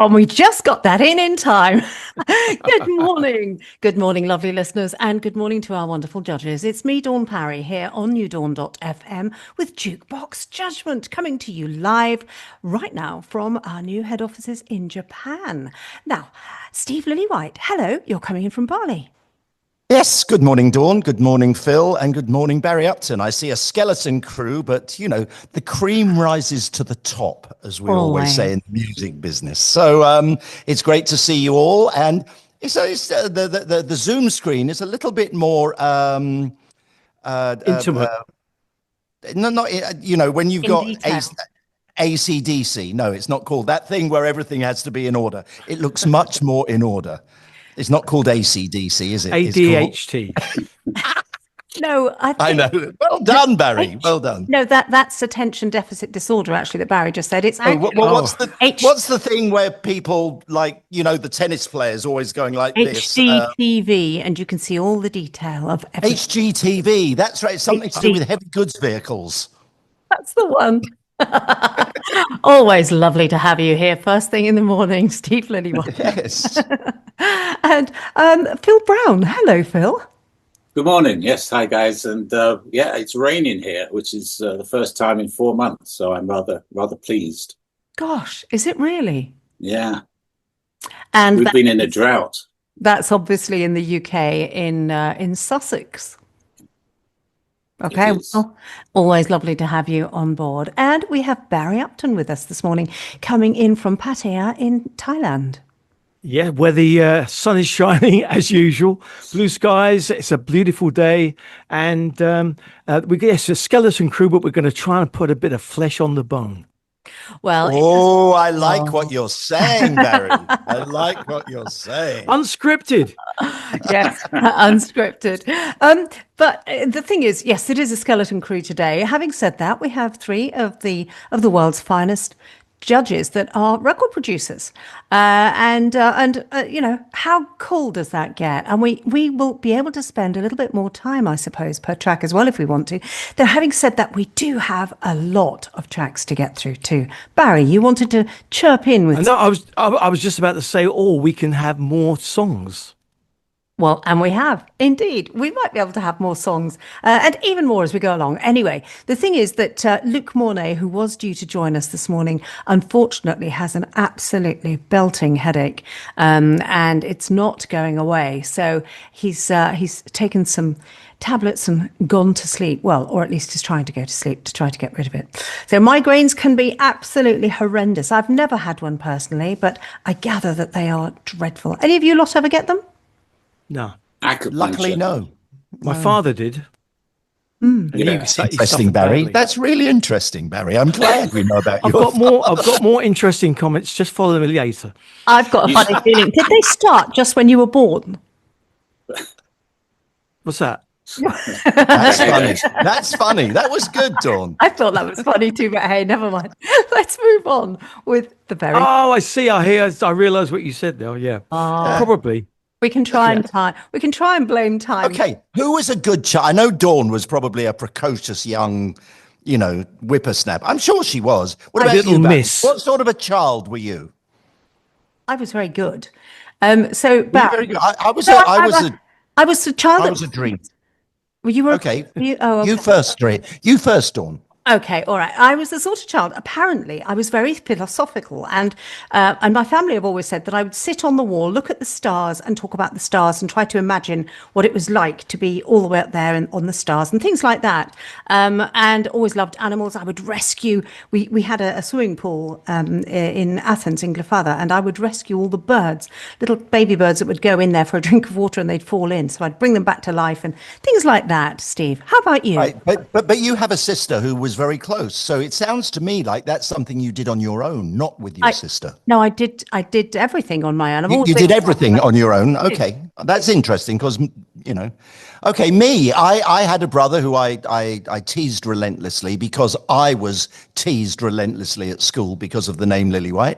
And we just got that in time. Good morning. Good morning, lovely listeners, and good morning to our wonderful judges. It's me, Dawn Parry, here on newdawn.fm with Jukebox Judgment, coming to you live right now from our new head offices in Japan. Now, Steve Lillywhite, hello, you're coming in from Bali. Yes, good morning, Dawn. Good morning, Phill. And good morning, Barry Upton. I see a skeleton crew, but, you know, the cream rises to the top, as we always say in the music business. So it's great to see you all. And the Zoom screen is a little bit more intimate. When you've got ACDC. No, it's not called that thing where everything has to be in order. It looks much more in order. It's not called ACDC, is it? ADHD. No, I know. Well done, Barry. Well done. No, that's attention deficit disorder, actually, that Barry just said. It's what's the thing where people, like, you know, the tennis players always going like this? HGTV, and you can see all the detail of everything. HGTV, that's right. It's something to do with heavy goods vehicles. That's the one. Always lovely to have you here first thing in the morning, Steve Lillywhite. Yes. And Phill Brown. Hello, Phill. Good morning. Yes, hi guys. And it's raining here, which is the first time in 4 months, so I'm rather pleased. Gosh, is it really? Yeah. And we've been in a drought. That's obviously in the UK, in Sussex. Okay, well, always lovely to have you on board. And we have Barry Upton with us this morning, coming in from Pattaya in Thailand. Yeah, where the sun is shining as usual. Blue skies, it's a beautiful day. And it's a skeleton crew, but we're going to try and put a bit of flesh on the bone. Well, I like what you're saying, Barry. I like what you're saying. Unscripted. Yes, unscripted. But the thing is, yes, it is a skeleton crew today. Having said that, we have three of the world's finest judges that are record producers, and you know, how cool does that get? And we will be able to spend a little bit more time, I suppose, per track as well if we want to. Though having said that, we do have a lot of tracks to get through too. Barry, you wanted to chirp in with? No, I was just about to say, we can have more songs. Well, and we have, indeed. We might be able to have more songs and even more as we go along. Anyway, the thing is that Luc Mornay, who was due to join us this morning, unfortunately has an absolutely belting headache, and it's not going away. So he's taken some tablets and gone to sleep. Well, or at least he's trying to go to sleep to try to get rid of it. So migraines can be absolutely horrendous. I've never had one personally, but I gather that they are dreadful. Any of you lot ever get them? No. Luckily, no. My father did. Interesting, Barry. That's really interesting, Barry. I'm glad we know about you. I've got more interesting comments. Just follow me later. I've got a funny feeling. Did they start just when you were born? What's that? That's funny. That's funny. That was good, Dawn. I thought that was funny too, but hey, never mind. Let's move on with the very. Oh, I see. I realise what you said now. Yeah, probably. We can try and blame time. Okay, who was a good child? I know Dawn was probably a precocious young, you know, whippersnapper. I'm sure she was. What about little you, miss? What sort of a child were you? I was very good. So, Barry, I was a child. I was a dream. Well, you were okay. okay. You first, You first, Dawn. Okay, all right. I was the sort of child, apparently, I was very philosophical, and my family have always said that I would sit on the wall, look at the stars and talk about the stars and try to imagine what it was like to be all the way up there and on the stars and things like that. And always loved animals. I would rescue, we had a swimming pool in Athens, in Glyfada, and I would rescue all the birds, little baby birds that would go in there for a drink of water and they'd fall in. So I'd bring them back to life and things like that, Steve. How about you? Right, but you have a sister who was very close, so it sounds to me like that's something you did on your own, not with your sister. No, I did everything on my own. You did everything on your own. Okay, that's interesting because, you know. Okay, me, I had a brother who I teased relentlessly because I was teased relentlessly at school because of the name Lillywhite.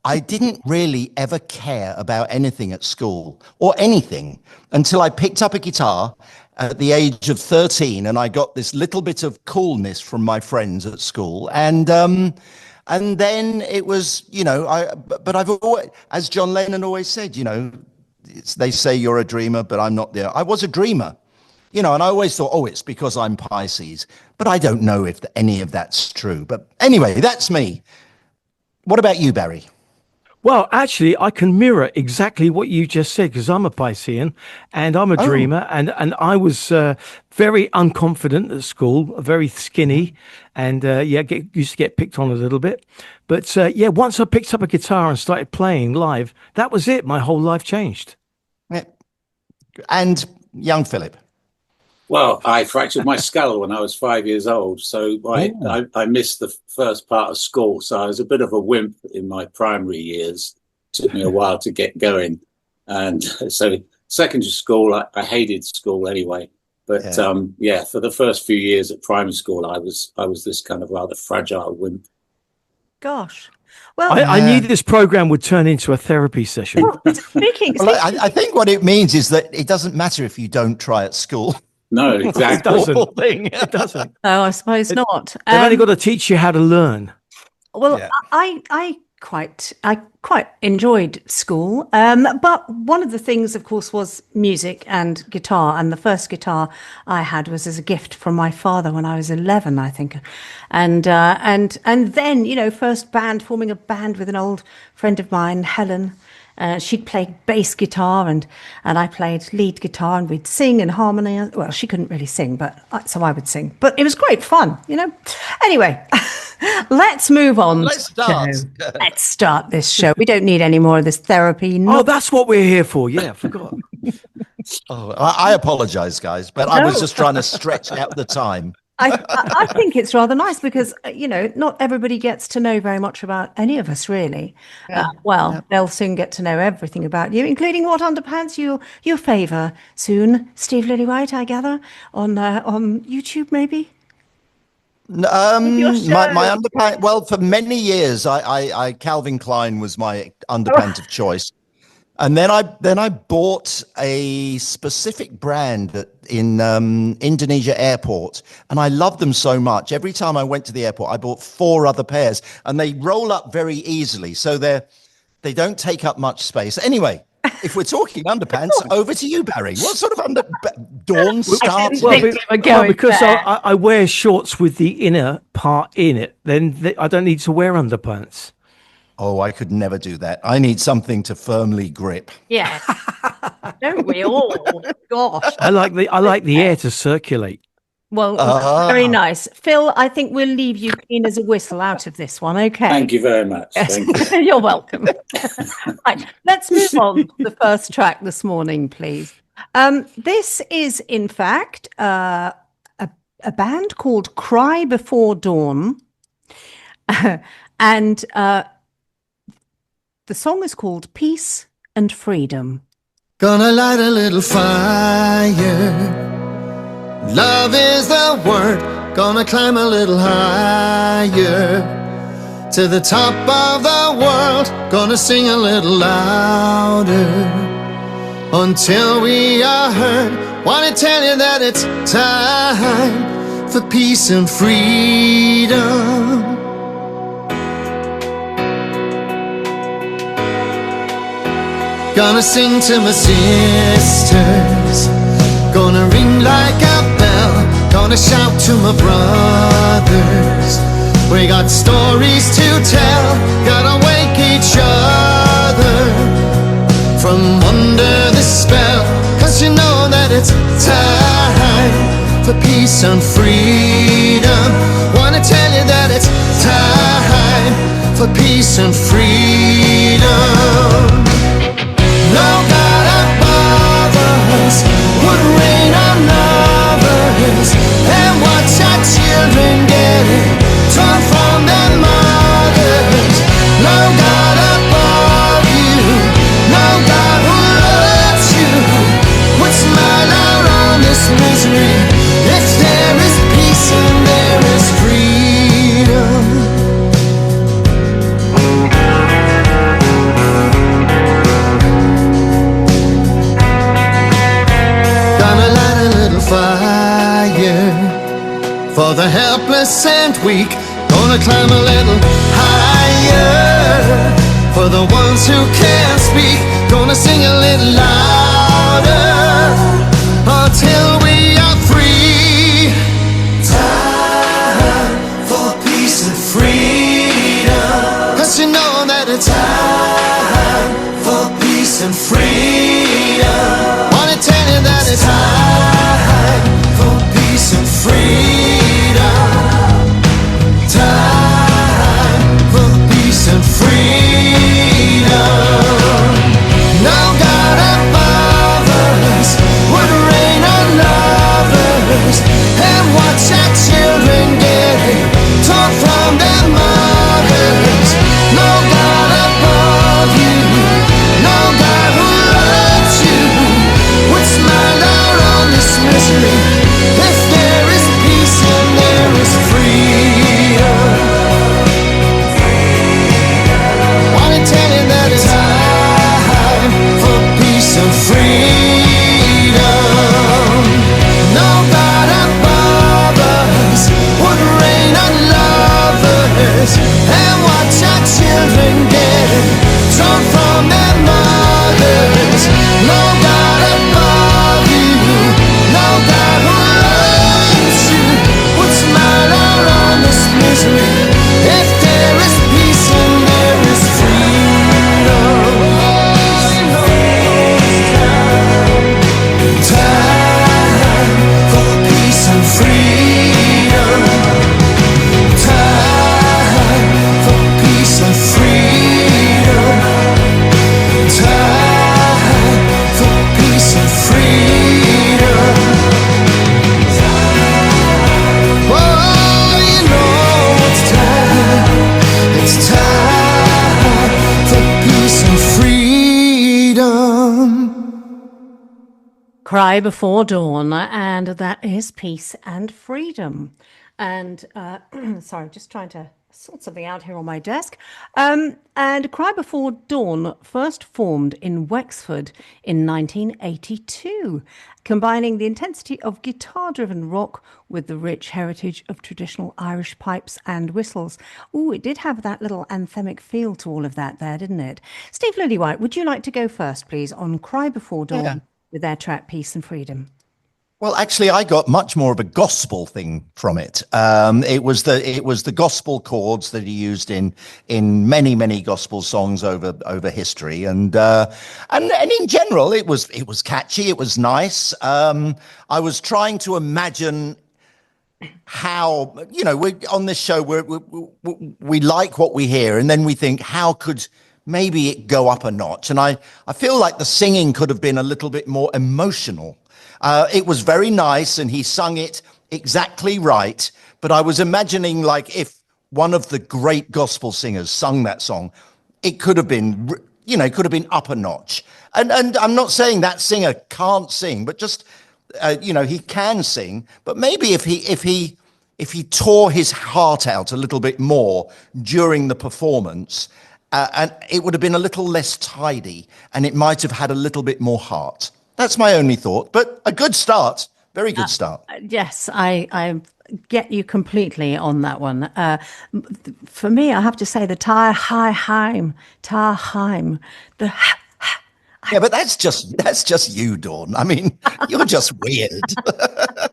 I didn't really ever care about anything at school or anything until I picked up a guitar at the age of 13, and I got this little bit of coolness from my friends at school. And And then it was, but I've always, as John Lennon always said, they say you're a dreamer, but I'm not there. I was a dreamer, and I always thought, it's because I'm Pisces, but I don't know if any of that's true. But anyway, that's me. What about you, Barry? Well, actually, I can mirror exactly what you just said, because I'm a Piscean and I'm a dreamer, and I was very unconfident at school, very skinny, and used to get picked on a little bit. But once I picked up a guitar and started playing live, that was it. My whole life changed. Yeah. And young Philip? Well, I fractured my skull when I was 5 years old, so I missed the first part of school. So I was a bit of a wimp in my primary years. It took me a while to get going, and so secondary school, I hated school anyway. But for the first few years at primary school, I was this kind of rather fragile wimp. Gosh. Well, I knew this program would turn into a therapy session. Speaking, I think what it means is that it doesn't matter if you don't try at school. No, exactly. It doesn't. No, I suppose not. They've only got to teach you how to learn. Well, I quite enjoyed school, but one of the things, of course, was music and guitar. And the first guitar I had was as a gift from my father when I was 11, I think. And then forming a band with an old friend of mine, Helen. She'd play bass guitar and I played lead guitar, and we'd sing and harmony. Well, she couldn't really sing, so I would sing. But it was great fun, Anyway, let's move on. Let's start. Let's start this show. We don't need any more of this therapy. Oh, that's what we're here for. Yeah, I forgot. I apologize, guys, but I was just trying to stretch out the time. I think it's rather nice because, not everybody gets to know very much about any of us, really. They'll soon get to know everything about you, including what underpants you favour soon. Steve Lillywhite, I gather, on YouTube, maybe? My underpants. Well, for many years, I Calvin Klein was my underpant of choice. And then I bought a specific brand in Indonesia airport, and I loved them so much. Every time I went to the airport, I bought 4 other pairs, and they roll up very easily, so they don't take up much space. Anyway, if we're talking underpants, over to you, Barry. What sort of Dawn starts? Because I wear shorts with the inner part in it, then I don't need to wear underpants. Oh, I could never do that. I need something to firmly grip. Yeah. Don't we all? Gosh. I like the air to circulate. Well, very nice. Phill, I think we'll leave you clean as a whistle out of this one, okay? Thank you very much. Yes. Thank you. You're welcome. Right, let's move on to the first track this morning, please. This is, in fact, a band called Cry Before Dawn. And the song is called Peace and Freedom. Gonna light a little fire. Love is the word. Gonna climb a little higher to the top of the world. Gonna sing a little louder until we are heard. Wanna tell you that it's time for peace and freedom. Gonna sing to my sisters, gonna ring like a bell, gonna shout to my brothers. We got stories to tell, gotta wake each other from under the spell. Cause you know that it's time for peace and freedom. Wanna tell you that it's time for peace and freedom. No God above us would rain on lovers and watch our children getting torn from their mothers. No God above you, no God who loves you would smile out on this misery. If there is peace and there is freedom. Fire for the helpless and weak. Gonna climb a little higher higher. For the ones who can't speak, gonna sing a little louder until we are free. Time for peace and freedom. 'Cause you know that it's time for peace and freedom. Wanna tell you that it's time for peace and freedom. Time for peace and freedom. No God above us would rain on lovers and watch our children getting torn from their mothers. No God above you, no God who loves you would smile out on this misery. If there is peace and there is freedom. Wanna tell you that it's time for peace and freedom. No God above us would rain on lovers and watch our children getting torn from their mothers. No God above you, no God who loves you would smile out on this misery. If there is peace and there is freedom. Time for peace and freedom. Time for peace and freedom. Time for peace and freedom. Oh, you know it's time. It's time for peace and freedom. Cry Before Dawn, and that is Peace and Freedom. And sorry, just trying to sort something out here on my desk. And Cry Before Dawn first formed in Wexford in 1982, combining the intensity of guitar-driven rock with the rich heritage of traditional Irish pipes and whistles. Oh, it did have that little anthemic feel to all of that there, didn't it? Steve Lillywhite, would you like to go first, please, on Cry Before Dawn? Yeah. With their track Peace and Freedom. Well, actually, I got much more of a gospel thing from it. It was the gospel chords that he used in many gospel songs over history, and in general, it was catchy. It was nice. I was trying to imagine how, we on this show we like what we hear, and then we think, how could maybe it go up a notch? And I feel like the singing could have been a little bit more emotional. It was very nice, and he sung it exactly right. But I was imagining, like, if one of the great gospel singers sung that song, it could have been, up a notch. And I'm not saying that singer can't sing, but just, he can sing. But maybe if he tore his heart out a little bit more during the performance, and it would have been a little less tidy, and it might have had a little bit more heart. That's my only thought, but a good start. Very good start. Yes, I get you completely on that one. For me, I have to say the Tarheim, the yeah, but that's just you, Dawn. I mean, you're just weird. I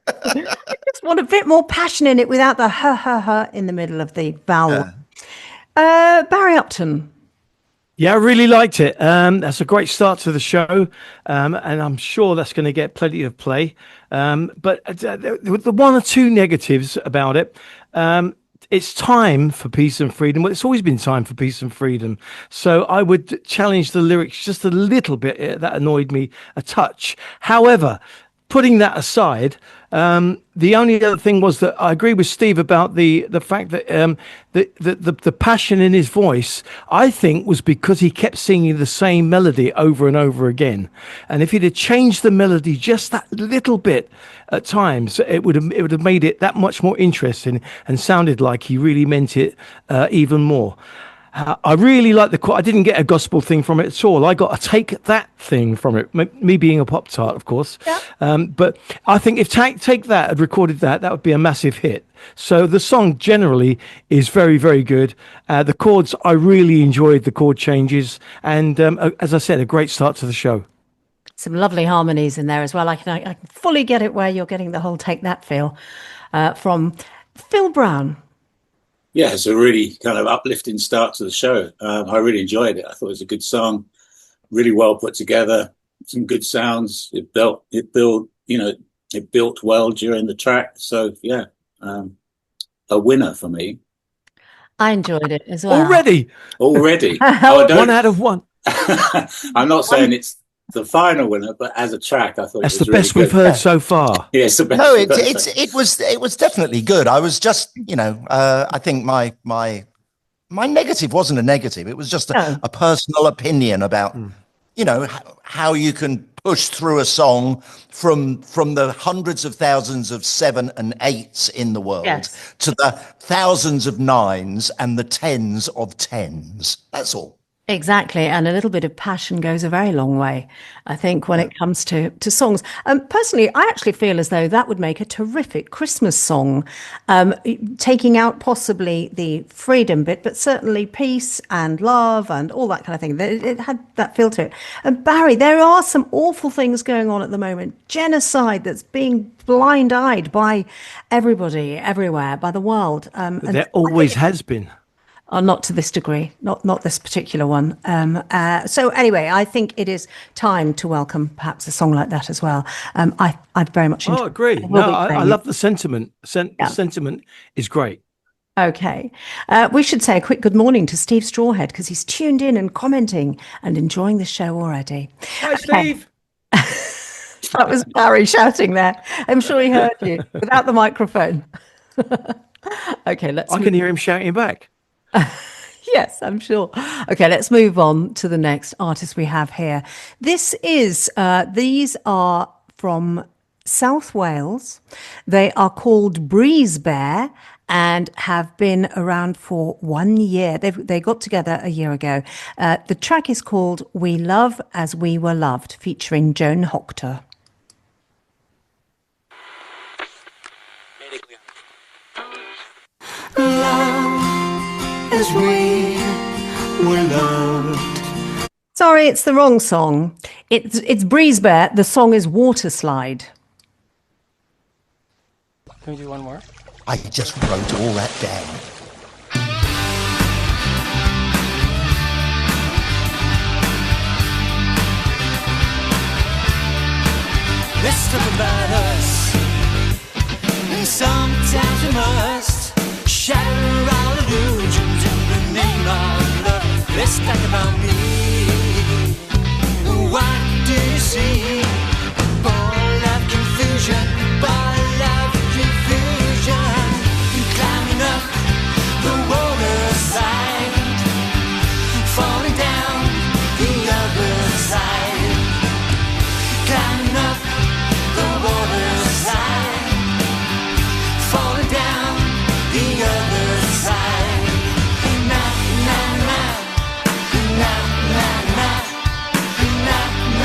just want a bit more passion in it without the ha in the middle of the vowel. Barry Upton. Yeah, I really liked it. That's a great start to the show, and I'm sure that's going to get plenty of play. But the one or two negatives about it, it's time for peace and freedom. Well, it's always been time for peace and freedom. So I would challenge the lyrics just a little bit. That annoyed me a touch. However, putting that aside, the only other thing was that I agree with Steve about the fact that the passion in his voice, I think, was because he kept singing the same melody over and over again. And if he'd have changed the melody just that little bit at times, it would have made it that much more interesting and sounded like he really meant it even more. I really like I didn't get a gospel thing from it at all. I got a Take That thing from it. Me being a pop tart, of course. Yeah. But I think if Take That had recorded that would be a massive hit. So the song generally is very, very good. The chords, I really enjoyed the chord changes. And as I said, a great start to the show. Some lovely harmonies in there as well. I can fully get it where you're getting the whole Take That feel from Phill Brown. Yeah, it's a really kind of uplifting start to the show. I really enjoyed it. I thought it was a good song, really well put together, some good sounds. It built well during the track. So yeah, a winner for me. I enjoyed it as well. Already. Oh, 1 out of 1. I'm not saying it's the final winner, but as a track, I thought that's it was the best really we've heard so far. Yeah, it's the best. No, it was definitely good. I was just, I think my negative wasn't a negative. It was just a personal opinion about, how you can push through a song from the hundreds of thousands of 7 and 8s in the world to the thousands of 9s and the 10s of 10s. That's all. Exactly. And a little bit of passion goes a very long way, I think, when it comes to songs. Personally, I actually feel as though that would make a terrific Christmas song, taking out possibly the freedom bit, but certainly peace and love and all that kind of thing. It had that feel to it. And Barry, there are some awful things going on at the moment. Genocide that's being blind-eyed by everybody, everywhere, by the world. There always has been. Not to this degree, not this particular one. So anyway, I think it is time to welcome perhaps a song like that as well. I very much enjoy. Oh, agree. No, I love the sentiment. The sentiment is great. Okay. We should say a quick good morning to Steve Strawhead because he's tuned in and commenting and enjoying the show already. Hi, Steve. That was Barry shouting there. I'm sure he heard you without the microphone. Okay, I can hear him shouting back. Yes, I'm sure. Okay, let's move on to the next artist we have here. These are from South Wales. They are called BreezBear and have been around for 1 year. They got together a year ago. The track is called We Love As We Were Loved, featuring Joan Hoctor. As we were loved. Sorry, it's the wrong song. It's BreezBear. The song is Water Slide. Can we do one more? I just wrote all that down. Let's talk about us. And sometimes we must shatter our illusions in the name of love. Let's talk about me. What do you see? Ball of confusion, ball of confusion. Climbing up the waterside, falling down the other side. Climbing up the waterside, falling down the other side. Na na na, na na na, na na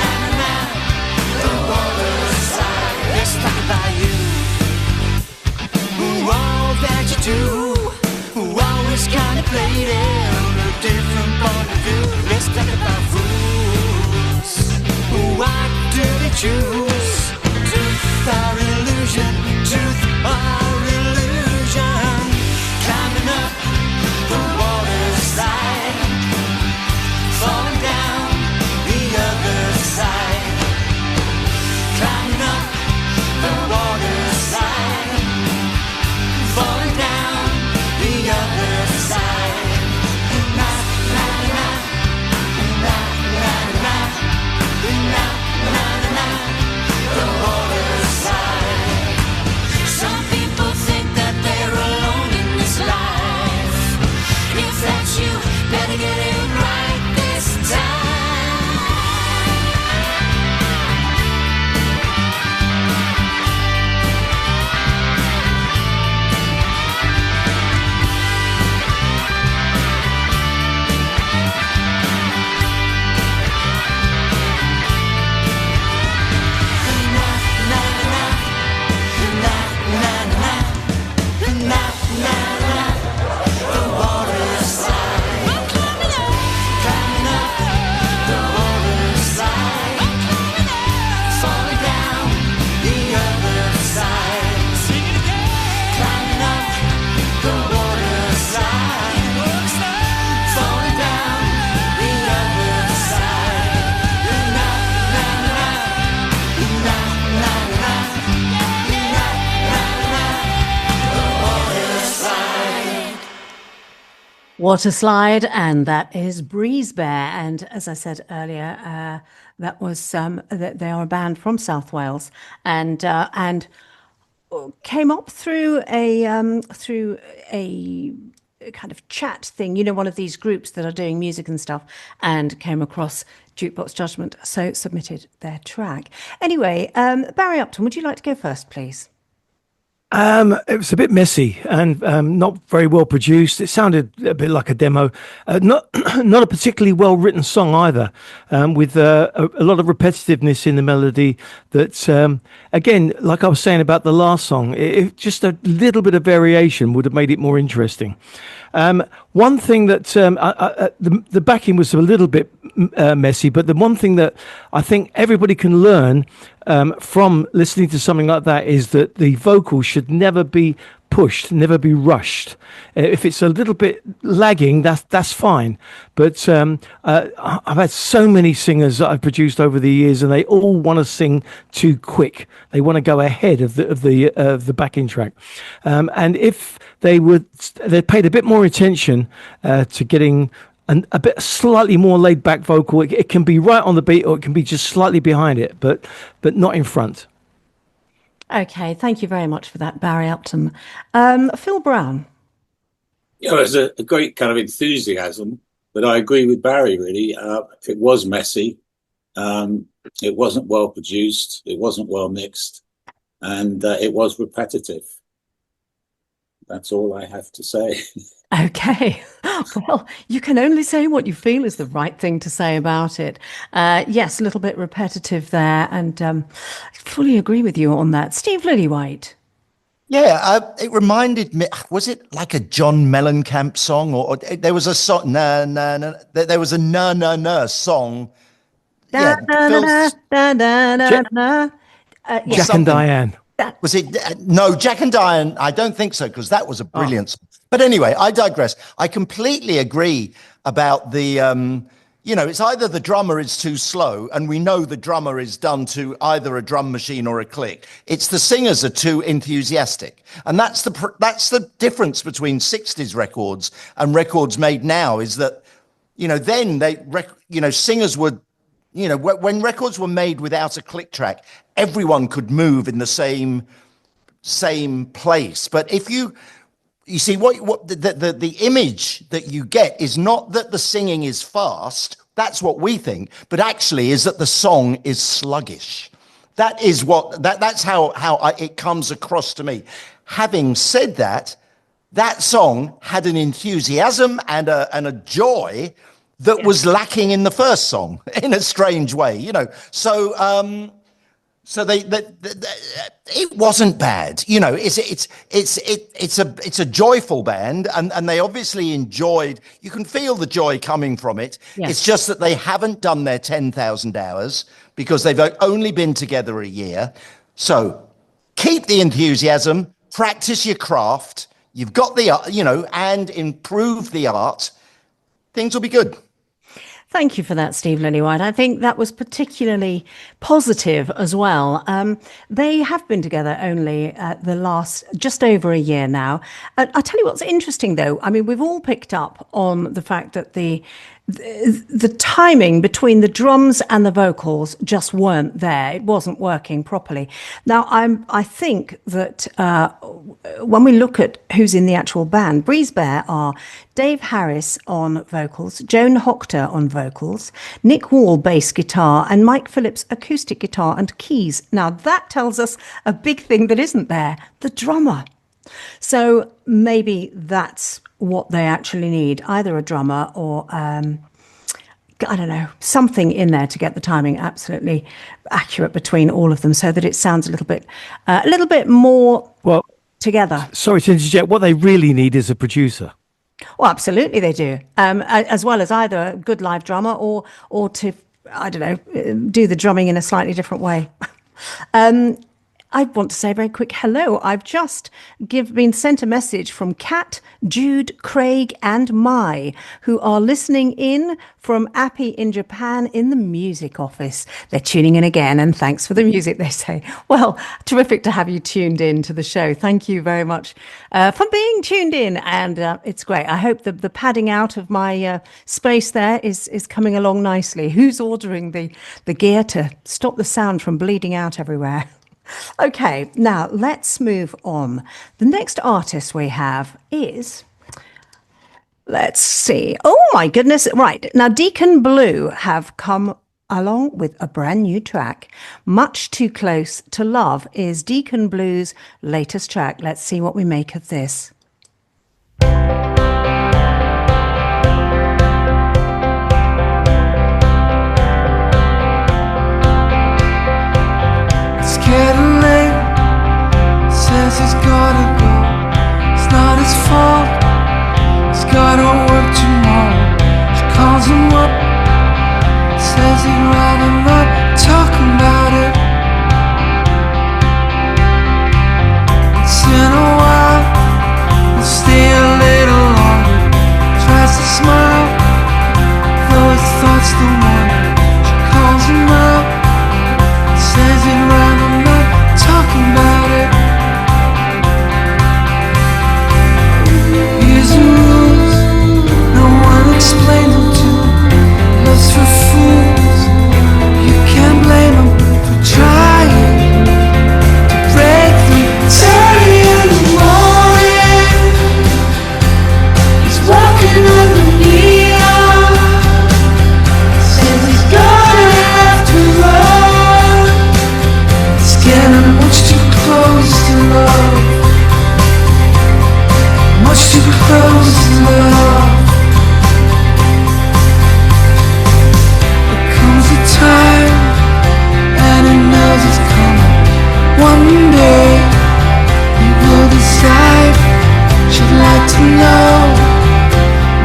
Water Slide, and that is BreezBear. And as I said earlier, that was they are a band from South Wales, and came up through a kind of chat thing, one of these groups that are doing music and stuff, and came across JUKEBOX Judgement, so submitted their track. Anyway, Barry Upton, would you like to go first, please? It was a bit messy and not very well produced. It sounded a bit like a demo. Not a particularly well written song either, with a lot of repetitiveness in the melody. That again, like I was saying about the last song, just a little bit of variation would have made it more interesting. One thing that the backing was a little bit messy, but the one thing that I think everybody can learn from listening to something like that is that the vocals should never be pushed, never be rushed. If it's a little bit lagging, that's fine. But I've had so many singers that I've produced over the years, and they all want to sing too quick. They want to go ahead of the backing track. And if they paid a bit more attention to getting a bit slightly more laid back vocal, it can be right on the beat, or it can be just slightly behind it, but not in front. Okay, thank you very much for that, Barry Upton. Phill Brown. Yeah, there's a great kind of enthusiasm, but I agree with Barry, really. It was messy. It wasn't well produced. It wasn't well mixed. And it was repetitive. That's all I have to say. Okay. Well, you can only say what you feel is the right thing to say about it. Yes, a little bit repetitive there, and I fully agree with you on that. Steve Lillywhite. Yeah, it reminded me, was it like a John Mellencamp song, or there was a song, there was a song. Da, da, da, da, da, da. Jack and Diane. Was it? No, Jack and Diane, I don't think so, because that was a brilliant song. But anyway, I digress. I completely agree about the, it's either the drummer is too slow, and we know the drummer is done to either a drum machine or a click. It's the singers are too enthusiastic. And that's the difference between 60s records and records made now, is that, then singers would, when records were made without a click track, everyone could move in the same place. But if you see what the image that you get is not that the singing is fast. That's what we think, but actually is that the song is sluggish. That is that's how it comes across to me. Having said that, that song had an enthusiasm and a joy that was lacking in the first song in a strange way, So it wasn't bad, It's a joyful band, and they obviously enjoyed. You can feel the joy coming from it. Yes. It's just that they haven't done their 10,000 hours because they've only been together a year. So keep the enthusiasm, practice your craft. You've got the and improve the art. Things will be good. Thank you for that, Steve Lillywhite. I think that was particularly positive as well. They have been together only the last just over a year now. I'll tell you what's interesting, though. I mean, we've all picked up on the fact that the timing between the drums and the vocals just weren't there. It wasn't working properly. Now, I think that when we look at who's in the actual band, BreezBear are Dave Harris on vocals, Joan Hochter on vocals, Nick Wall bass guitar, and Mike Phillips acoustic guitar and keys. Now, that tells us a big thing that isn't there, the drummer. So maybe that's what they actually need, either a drummer or I don't know, something in there to get the timing absolutely accurate between all of them, so that it sounds a little bit more together. Sorry to interject. What they really need is a producer. Well, absolutely they do, as well as either a good live drummer or to, I don't know, do the drumming in a slightly different way. I want to say a very quick hello. I've just been sent a message from Kat, Jude, Craig, and Mai, who are listening in from Appy in Japan in the music office. They're tuning in again, and thanks for the music, they say. Well, terrific to have you tuned in to the show. Thank you very much for being tuned in, and it's great. I hope the padding out of my space there is coming along nicely. Who's ordering the gear to stop the sound from bleeding out everywhere? Okay, now let's move on. The next artist we have is, let's see. Oh my goodness. Right. Now, Deacon Blue have come along with a brand new track. Much Too Close to Love is Deacon Blue's latest track. Let's see what we make of this. Getting late, says he's gotta go. It's not his fault, he's gotta work tomorrow. She calls him up, says he'd rather not talk about it. Once in a while, he'll stay a little longer. Tries to smile, though his thoughts don't wander. She calls him up, says he'd rather not talk about it. Here's the rules, no one explains them to. Love's for fools, you can't blame them for trying to break them. It's early in the morning, he's walking on the neon. Says he's gonna have to run. Getting much too close to love, much too close to love. There comes a time, and he knows it's coming. One day, he will decide she'd like to know,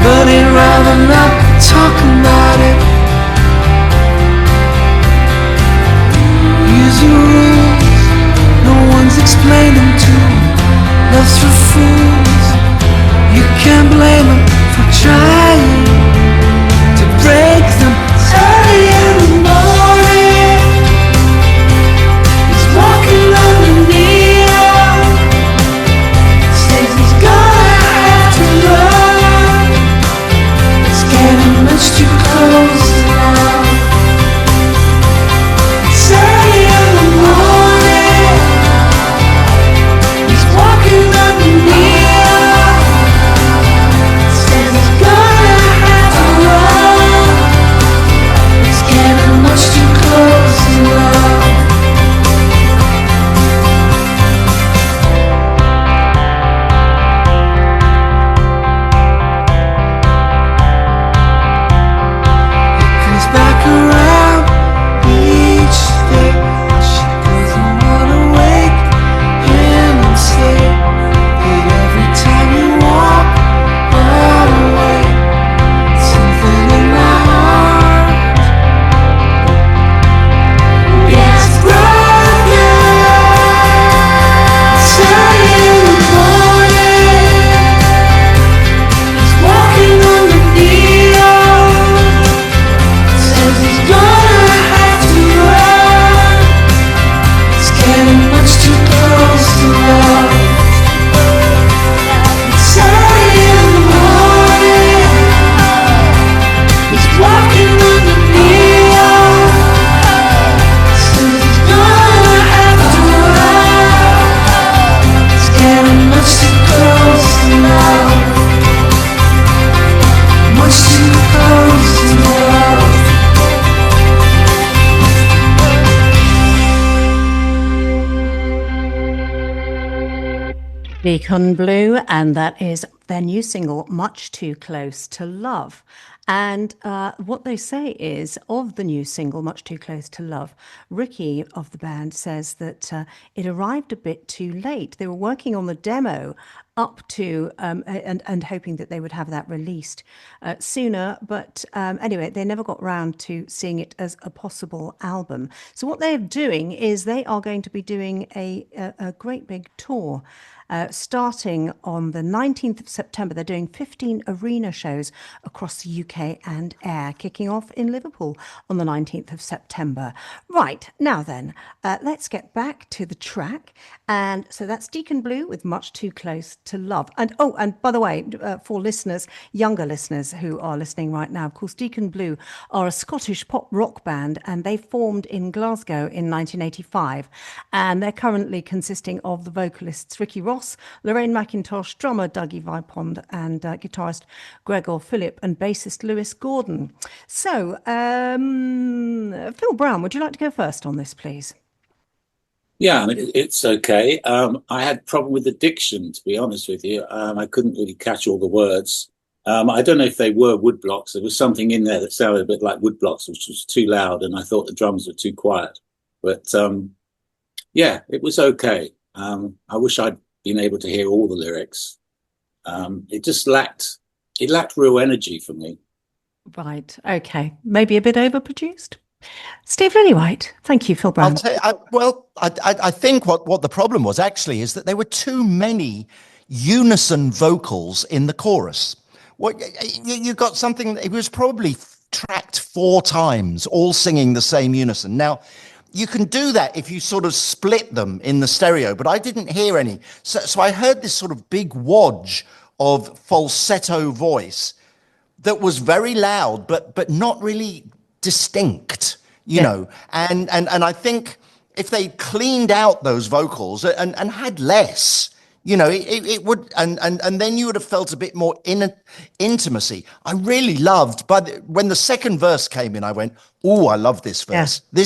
but he'd rather not talk about it. Here's the rules, no one's explained them to. Love's for fools, you can't blame them for trying to break them. It's early in the morning, he's walking on the neon. Says he's gonna have to run. It's getting much too close to love. It's early in the morning, he's walking on the neon. Says he's gonna have to run. It's getting much too close to love. It comes back around each day. She doesn't wanna wake him and say that every time you walk away, something in my heart gets broken. It's early in the morning, he's walking on the neon. Says he's gonna have to run. It's getting much too close to love. It's early in the morning, he's walking on the neon. Says he's gonna have to run. It's getting much too close to love. Much too close to love. Deacon Blue, and that is their new single, Much Too Close to Love. And what they say is, of the new single, Much Too Close to Love, Ricky of the band says that it arrived a bit too late. They were working on the demo up to and hoping that they would have that released sooner. But anyway, they never got round to seeing it as a possible album. So what they're doing is they are going to be doing a great big tour. Starting on the 19th of September, they're doing 15 arena shows across the UK and Air, kicking off in Liverpool on the 19th of September. Right, now then, let's get back to the track. And so that's Deacon Blue with Much Too Close to Love. And oh, and by the way, for listeners, younger listeners who are listening right now, of course, Deacon Blue are a Scottish pop rock band, and they formed in Glasgow in 1985. And they're currently consisting of the vocalists Ricky Ross, Lorraine McIntosh, drummer Dougie Vipond, and guitarist Gregor Phillip, and bassist Lewis Gordon. So, Phill Brown, would you like to go first on this, please? Yeah, I mean, it's okay. I had a problem with the diction, to be honest with you. I couldn't really catch all the words. I don't know if they were woodblocks. There was something in there that sounded a bit like woodblocks, which was too loud, and I thought the drums were too quiet. But yeah, it was okay. I wish I'd been able to hear all the lyrics. It just lacked real energy for me. Right. Okay. Maybe a bit overproduced. Steve Lillywhite. Thank you, Phill Brown. I think what the problem was actually is that there were too many unison vocals in the chorus. What you got something, it was probably tracked 4 times, all singing the same unison. Now, you can do that if you sort of split them in the stereo, but I didn't hear any. So I heard this sort of big wodge of falsetto voice that was very loud, but not really distinct, you know. And I think if they cleaned out those vocals and had less, you know, it would, and then you would have felt a bit more intimacy. I really loved, but when the second verse came in, I went, oh, I love this verse. Yeah.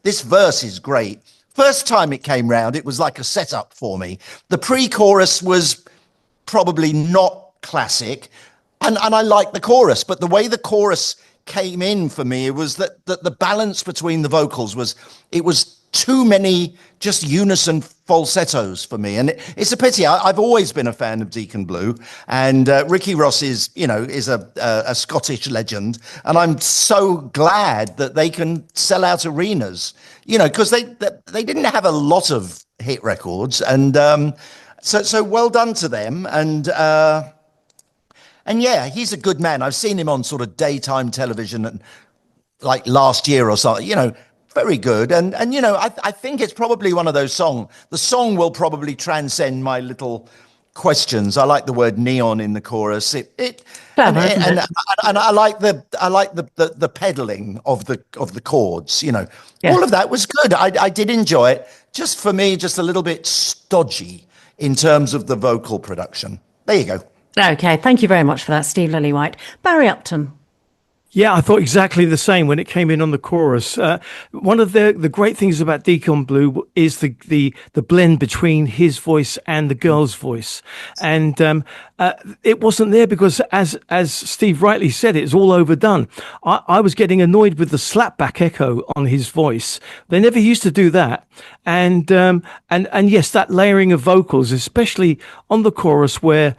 This verse is great. First time it came round, it was like a setup for me. The pre-chorus was probably not classic, and I liked the chorus, but the way the chorus came in for me, it was that the balance between the vocals was too many just unison falsettos for me, and it's a pity. I've always been a fan of Deacon Blue, and Ricky Ross is a Scottish legend, and I'm so glad that they can sell out arenas, you know, because they didn't have a lot of hit records, and so well done to them, and yeah, he's a good man. I've seen him on sort of daytime television, and like last year or something, you know. Very good. And you know, I think it's probably one of those songs. The song will probably transcend my little questions. I like the word neon in the chorus. And I like the pedaling of the chords, you know. Yeah. All of that was good. I did enjoy it. Just for me, just a little bit stodgy in terms of the vocal production. There you go. Okay, thank you very much for that, Steve Lillywhite. Barry Upton. Yeah, I thought exactly the same when it came in on the chorus. One of the great things about Deacon Blue is the blend between his voice and the girl's voice, and it wasn't there because, as Steve rightly said, it's all overdone. I was getting annoyed with the slapback echo on his voice. They never used to do that, and yes, that layering of vocals, especially on the chorus where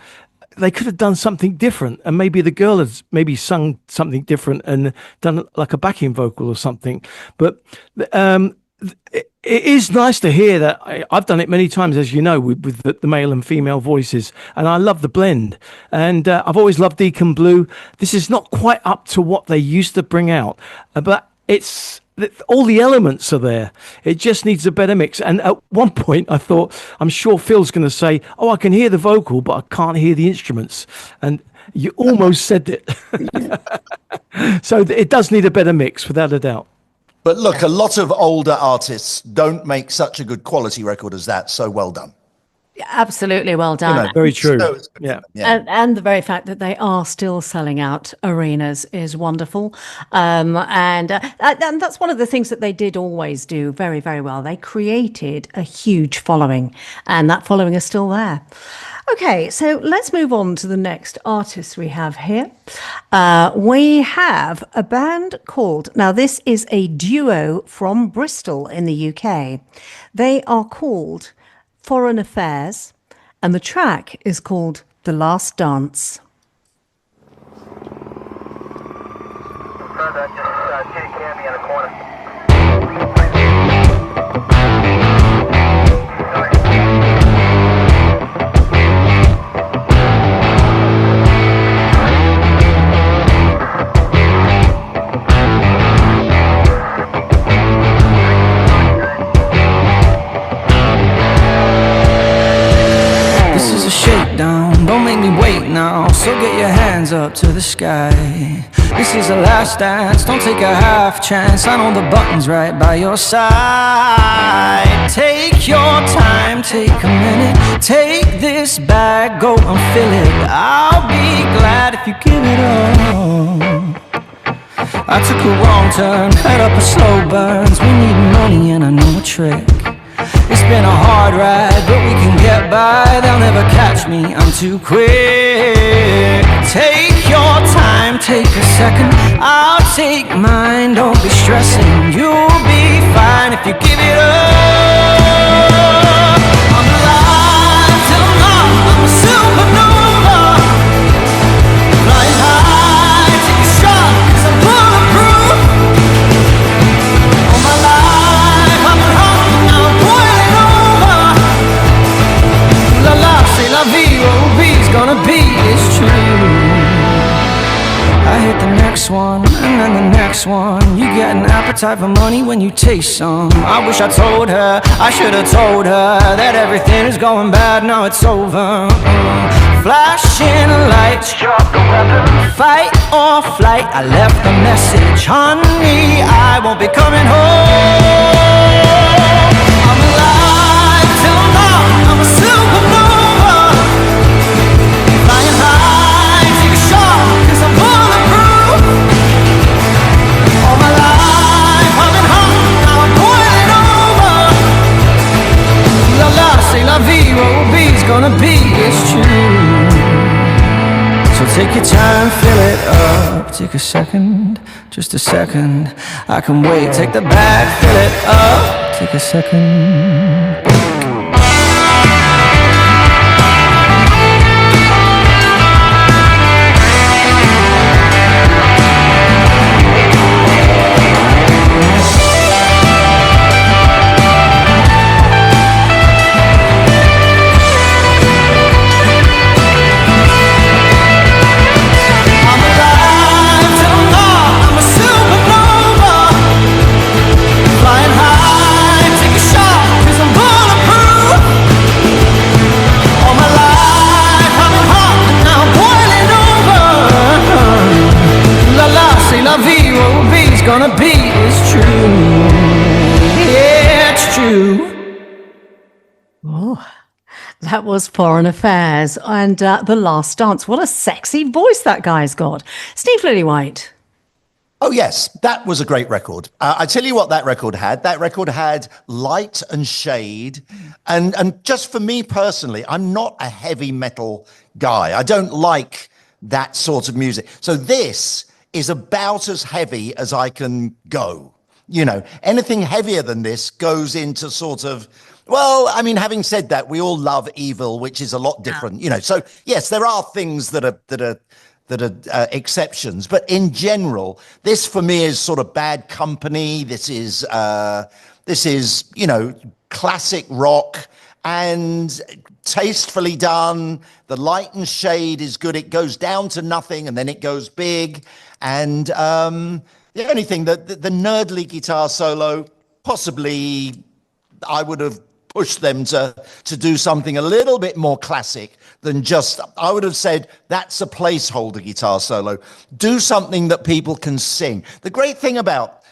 they could have done something different, and maybe the girl has maybe sung something different and done like a backing vocal or something. But it is nice to hear that. I've done it many times, as you know, with the male and female voices, and I love the blend. And I've always loved Deacon Blue. This is not quite up to what they used to bring out, but it's all the elements are there. It just needs a better mix. And at one point I thought, I'm sure Phil's going to say, oh, I can hear the vocal, but I can't hear the instruments. And you almost said it. So it does need a better mix, without a doubt. But look, a lot of older artists don't make such a good quality record as that. So well done. Absolutely well done. You know, very true. Yeah. And the very fact that they are still selling out arenas is wonderful. And that's one of the things that they did always do very, very well. They created a huge following, and that following is still there. Okay, so let's move on to the next artist we have here. We have a band called, now this is a duo from Bristol in the UK. They are called Foreign Affairs, And the track is called The Last Dance. Shakedown, don't make me wait now. So get your hands up to the sky. This is the last dance, don't take a half chance. I know the button's right by your side. Take your time, take a minute. Take this bag, go and fill it. I'll be glad if you give it up. I took a wrong turn, head up a slow burns. We need money and I know a trick. It's been a hard ride, but we can get by. They'll never catch me, I'm too quick. Take your time, take a second. I'll take mine, don't be stressing. You'll be fine if you give it up. I'm alive till now, I'm a supernova. Flying high, take a shot, 'cause I'm bulletproof. All my life I've been hot, now I'm boiling over. La la, c'est la vie, what will be is gonna be, it's true. I hit the next one, and then the next one. You get an appetite for money when you taste some. I wish I told her, I should have told her that everything is going bad, now it's over. Flashing lights, drop the weapon. Fight or flight, I left the message. Honey, I won't be coming home. I'm alive till now, I'm a supernova. Flying high, take a shot, 'cause I'm bulletproof. All my life I've been hot, now I'm boiling over. La la, c'est la vie, what will be is gonna be, it's true. So take your time, fill it up. Take a second, just a second. I can wait, take the bag, fill it up. Take a second. Gonna be is true. Yeah, it's true. Oh, that was Foreign Affairs and The Last Dance. What a sexy voice that guy's got. Steve Lillywhite. Oh, yes, that was a great record. I tell you what that record had. That record had light and shade. And just for me personally, I'm not a heavy metal guy. I don't like that sort of music. So this is about as heavy as I can go. You know, anything heavier than this goes into sort of, well, I mean, having said that, we all love evil, which is a lot different, you know. So yes, there are things that are exceptions, but in general, this for me is sort of Bad Company. This is you know, classic rock and tastefully done. The light and shade is good. It goes down to nothing and then it goes big. And the only thing that the nerdly guitar solo, possibly I would have pushed them to do something a little bit more classic than just, I would have said, that's a placeholder guitar solo. Do something that people can sing. The great thing about,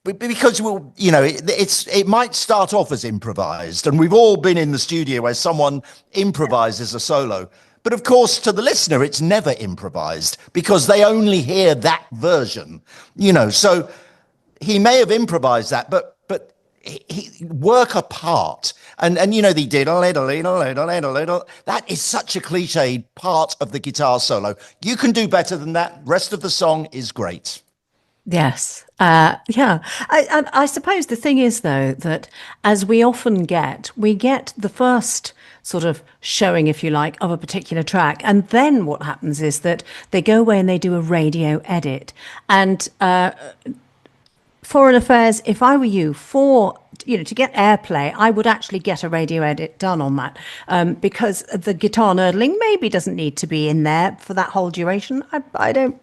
because we'll, you know, it might start off as improvised, and we've all been in the studio where someone improvises a solo. But of course, to the listener, it's never improvised because they only hear that version, you know. So he may have improvised that, but he work apart. And you know, the diddle, that is such a cliched part of the guitar solo. You can do better than that. Rest of the song is great. Yes. Yeah, I suppose the thing is, though, that as we often get, we get the first sort of showing, if you like, of a particular track. And then what happens is that they go away and they do a radio edit. And Foreign Affairs, if I were you, to get airplay, I would actually get a radio edit done on that, because the guitar nerdling maybe doesn't need to be in there for that whole duration. I don't,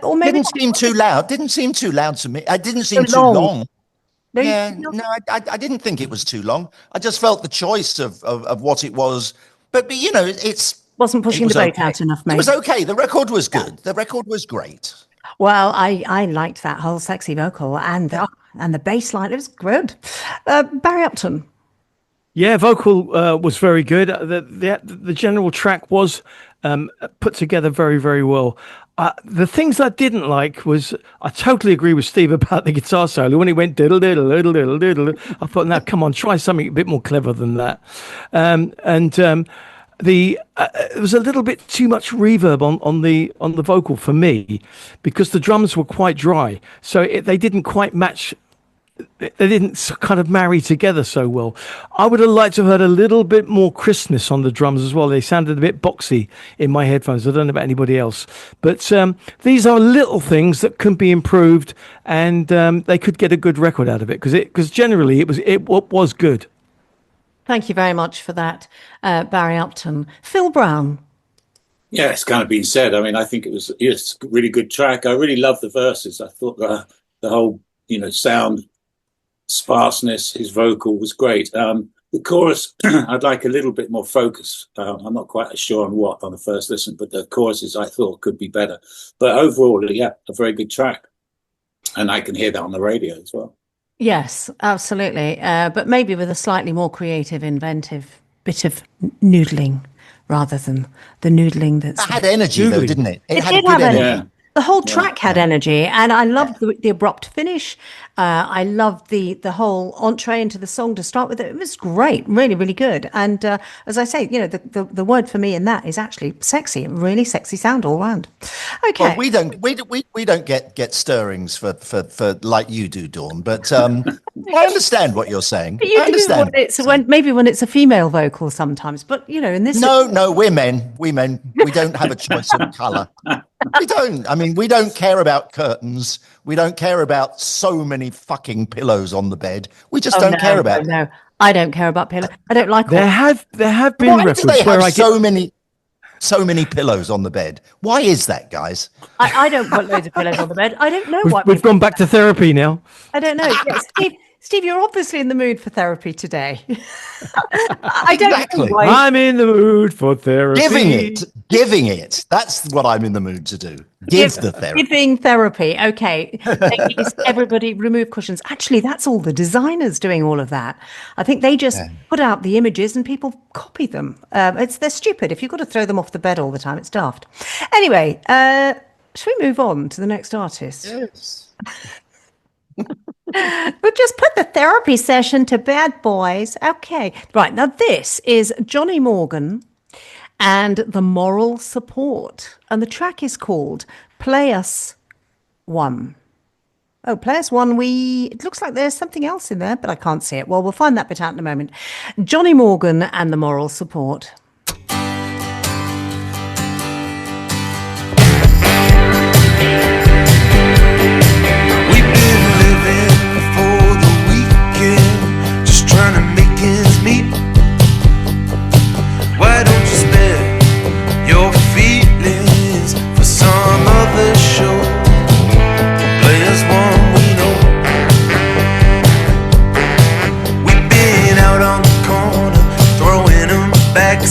or maybe Didn't seem too loud. Didn't seem too loud to me. It didn't seem too long. No, I didn't think it was too long. I just felt the choice of what it was. But it wasn't pushing the boat out enough, mate. It was okay. The record was good. The record was great. Well, I liked that whole sexy vocal and the bass line. It was good. Barry Upton. Yeah, vocal was very good. The general track was put together very, very well. The things I didn't like was, I totally agree with Steve about the guitar solo. When he went diddle, diddle, diddle, diddle, diddle, I thought, now, come on, try something a bit more clever than that. It was a little bit too much reverb on the vocal for me, because the drums were quite dry, so they didn't quite match. They didn't kind of marry together so well. I would have liked to have heard a little bit more crispness on the drums as well. They sounded a bit boxy in my headphones. I don't know about anybody else, but these are little things that can be improved, and they could get a good record out of it, because generally it was good. Thank you very much for that, Barry Upton. Phill Brown. Yeah, it's kind of been said. I mean, I think it's a really good track. I really love the verses. I thought the whole, sound sparseness, his vocal was great. The chorus, I'd like a little bit more focus. I'm not quite sure on what on the first listen, but the choruses I thought could be better. But overall, yeah, a very good track. And I can hear that on the radio as well. Yes, absolutely. But maybe with a slightly more creative, inventive bit of noodling rather than the noodling that's... It had energy, though, didn't it? It had good energy. Yeah. The whole track had energy, and I loved the abrupt finish. I loved the whole entree into the song to start with. It was great, really, really good. And as I say, the word for me in that is actually sexy, really sexy sound all around. Okay, well, we don't get stirrings for like you do, Dawn. But I understand what you're saying. But you do when it's a female vocal sometimes. But in this, no, we're men. We don't have a choice of colour. We don't. I mean, we don't care about curtains. We don't care about so many fucking pillows on the bed. We just don't care about. No, I don't care about pillows. I don't like. There have been records where I get so many pillows on the bed. Why is that, guys? I don't put loads of pillows on the bed. I don't know why. We've gone back to therapy now. I don't know. Yeah, Steve, you're obviously in the mood for therapy today. I don't know why. I'm in the mood for therapy. Giving it. That's what I'm in the mood to do. Give the therapy. Giving therapy. Okay. Ladies, everybody remove cushions. Actually, that's all the designers doing all of that. I think they just put out the images and people copy them. They're stupid. If you've got to throw them off the bed all the time, it's daft. Anyway, should we move on to the next artist? Yes. We'll just put the therapy session to bed, boys. Okay. Right. Now, this is Jonny Morgan and the Moral Support. And the track is called Play Us One. Oh, Play Us One. It looks like there's something else in there, but I can't see it. Well, we'll find that bit out in a moment. Jonny Morgan and the Moral Support. Trying to make ends meet. Why don't you spare your feelings for some other show? Play us one we know. We've been out on the corner throwing them back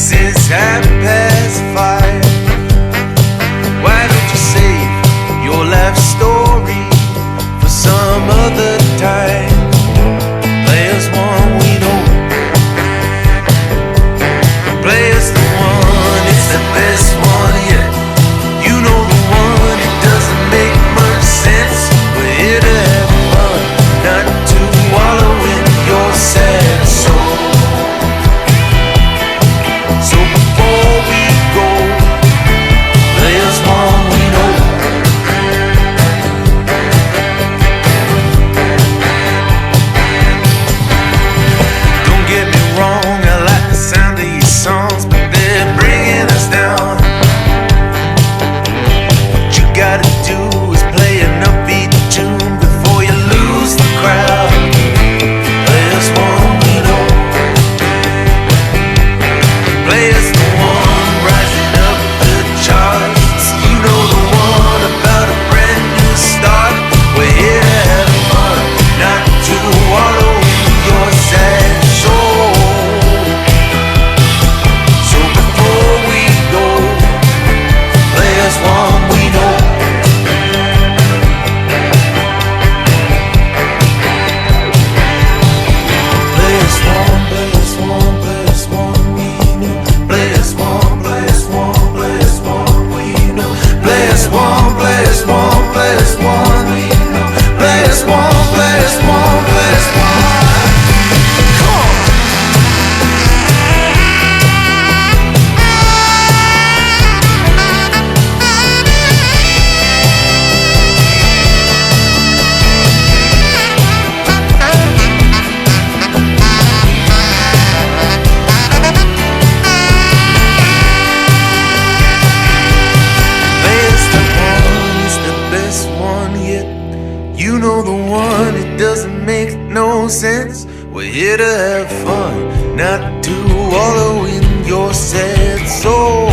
sense. We're here to have fun, not to wallow in your sad soul.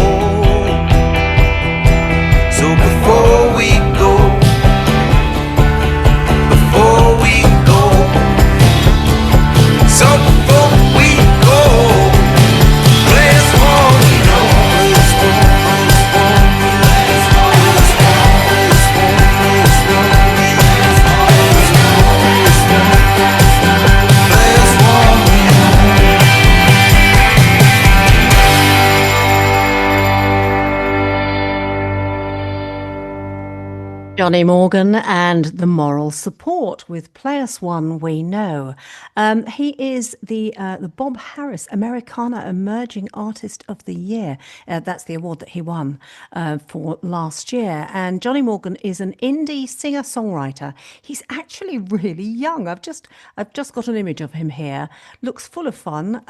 So before we go, so before we go, let's walk, you know, let's walk, let's walk, let's walk, let's walk, Jonny Morgan and the Moral Support with Play Us One We Know. He is the Bob Harris Americana Emerging Artist of the Year. That's the award that he won for last year. And Jonny Morgan is an indie singer-songwriter. He's actually really young. I've just got an image of him here. Looks full of fun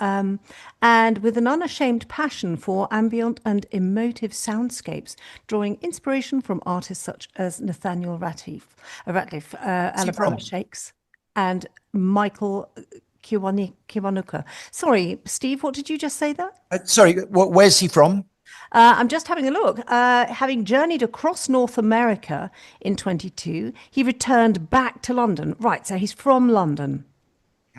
and with an unashamed passion for ambient and emotive soundscapes, drawing inspiration from artists such as Nathaniel Ratliff, Alabama Shakes, and Michael Kiwanuka. Sorry, Steve, what did you just say there? Sorry, where's he from? I'm just having a look. Having journeyed across North America in 22, he returned back to London. Right, so he's from London.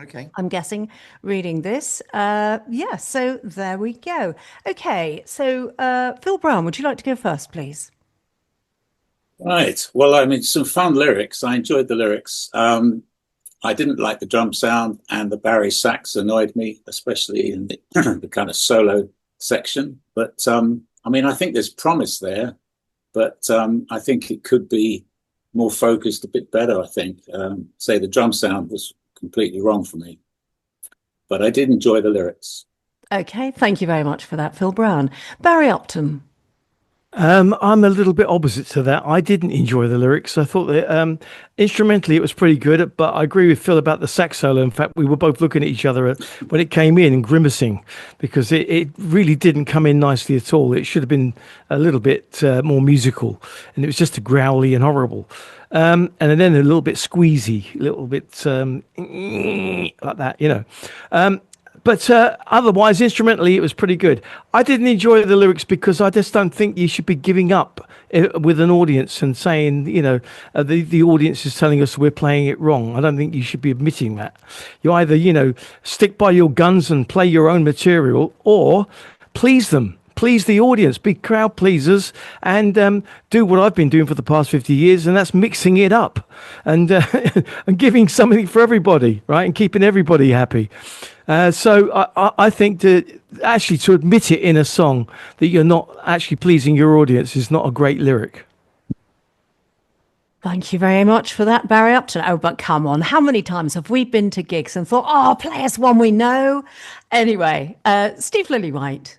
Okay. I'm guessing, reading this. Yeah, so there we go. Okay, so Phill Brown, would you like to go first, please? Right. Well, I mean, some fun lyrics. I enjoyed the lyrics. I didn't like the drum sound, and the Barry sax annoyed me, especially in the, the kind of solo section. But I mean, I think there's promise there, but I think it could be more focused, a bit better. I think, say, the drum sound was completely wrong for me, but I did enjoy the lyrics. Okay, thank you very much for that, Phill Brown. Barry Upton. I'm a little bit opposite to that. I didn't enjoy the lyrics. I thought that instrumentally it was pretty good, but I agree with Phill about the sax solo. In fact, we were both looking at each other when it came in and grimacing because it really didn't come in nicely at all. It should have been a little bit more musical, and it was just growly and horrible. And then a little bit squeezy, a little bit like that, you know. But otherwise, instrumentally, it was pretty good. I didn't enjoy the lyrics because I just don't think you should be giving up with an audience and saying, you know, the audience is telling us we're playing it wrong. I don't think you should be admitting that. You either, you know, stick by your guns and play your own material or please them. Please the audience, be crowd pleasers, and do what I've been doing for the past 50 years, and that's mixing it up and and giving something for everybody, right, and keeping everybody happy. So I think to admit it in a song that you're not actually pleasing your audience is not a great lyric. Thank you very much for that, Barry Upton. Oh, but come on, how many times have we been to gigs and thought, oh, play us one we know? Anyway, Steve Lillywhite.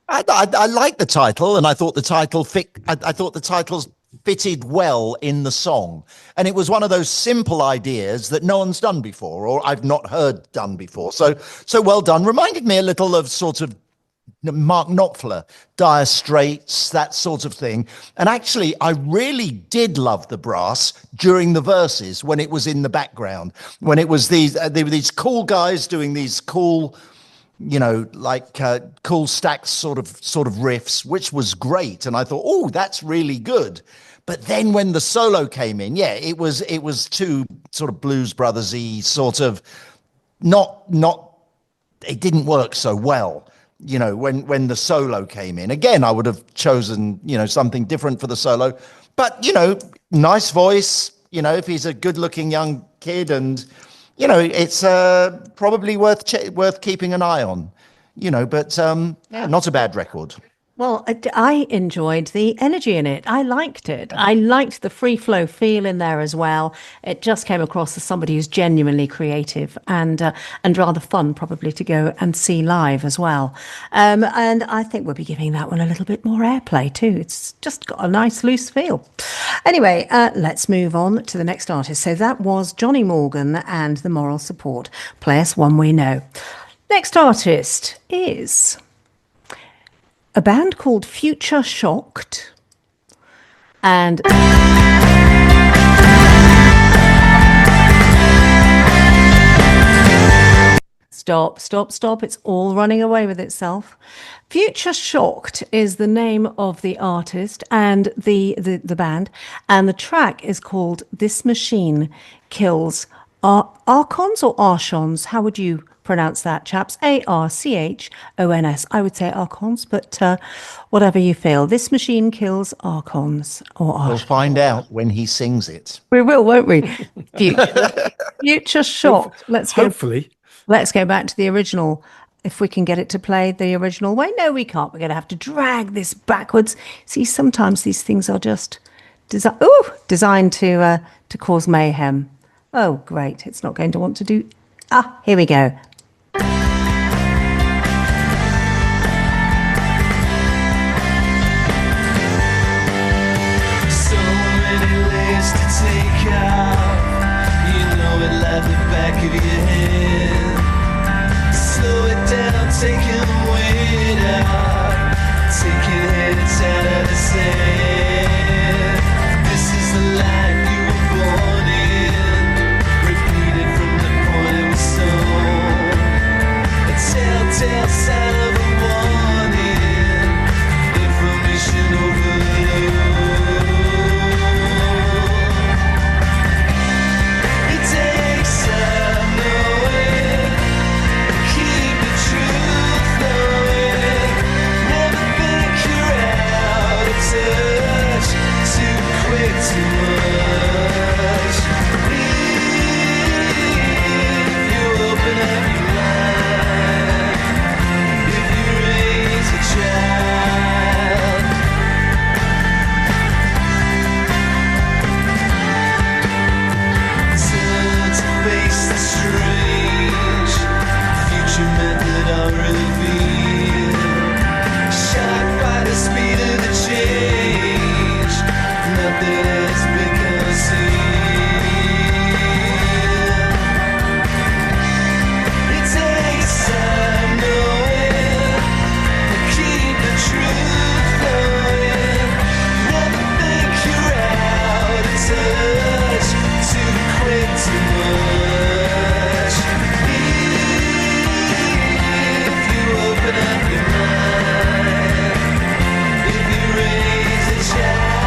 I like the title, and I thought the title I thought the titles fitted well in the song, and it was one of those simple ideas that no one's done before, or I've not heard done before. So well done. Reminded me a little of sort of Mark Knopfler, Dire Straits, that sort of thing. And actually, I really did love the brass during the verses when it was in the background, when it was they were these cool guys doing these cool, you know, like cool stacked sort of riffs, which was great. And I thought, oh, that's really good. But then when the solo came in, yeah, it was too sort of Blues Brothers-y, sort of not it didn't work so well, you know, when the solo came in. Again, I would have chosen, you know, something different for the solo. But, you know, nice voice, you know, if he's a good-looking young kid, and you know, it's probably worth keeping an eye on, you know, but not a bad record. Well, I enjoyed the energy in it. I liked it. I liked the free flow feel in there as well. It just came across as somebody who's genuinely creative and rather fun probably to go and see live as well. And I think we'll be giving that one a little bit more airplay too. It's just got a nice loose feel. Anyway, let's move on to the next artist. So that was Jonny Morgan and the Moral Support. Play us one we know. Next artist is a band called Future Shocked, and Stop, stop, stop. It's all running away with itself. Future Shocked is the name of the artist and the band, and the track is called This Machine Kills Archons or Archons. How would you pronounce that, chaps? Archons. I would say Archons, but whatever you feel. This Machine Kills Archons or Archons. We'll find out when he sings it. We will, won't we? Future Shocked. Hopefully. Let's go back to the original. If we can get it to play the original way. No, we can't. We're going to have to drag this backwards. See, sometimes these things are just designed to cause mayhem. Oh, great. It's not going to want to do... here we go. So many layers to take out. You know it like the back of your head. Slow it down, taking the weight out. Taking heads out of the sand. This is the life you were born in. Repeated from the point it was sown. A telltale sign of a warning. Information overload. It takes time knowing. Keep the truth flowing. Never think you're out of touch. Too quick, too much. If you open up your mind, if you raise a child, turn to face the strange. Future method I'll reveal. Shocked by the speed of the change. Nothing has been concealed. It takes time knowing. Keep the truth flowing. Never think you're out of touch. Too quick, too much. If you open up your mind, if you raise a child.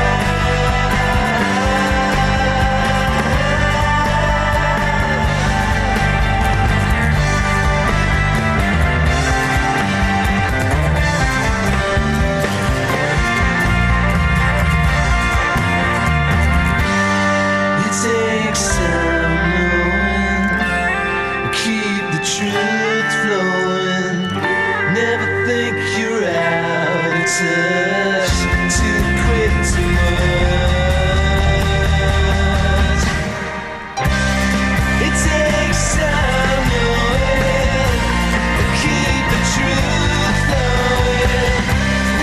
It takes time knowing. Keep the truth flowing. Never think you're out of touch. Too quick, too much. It takes time knowing. Keep the truth flowing.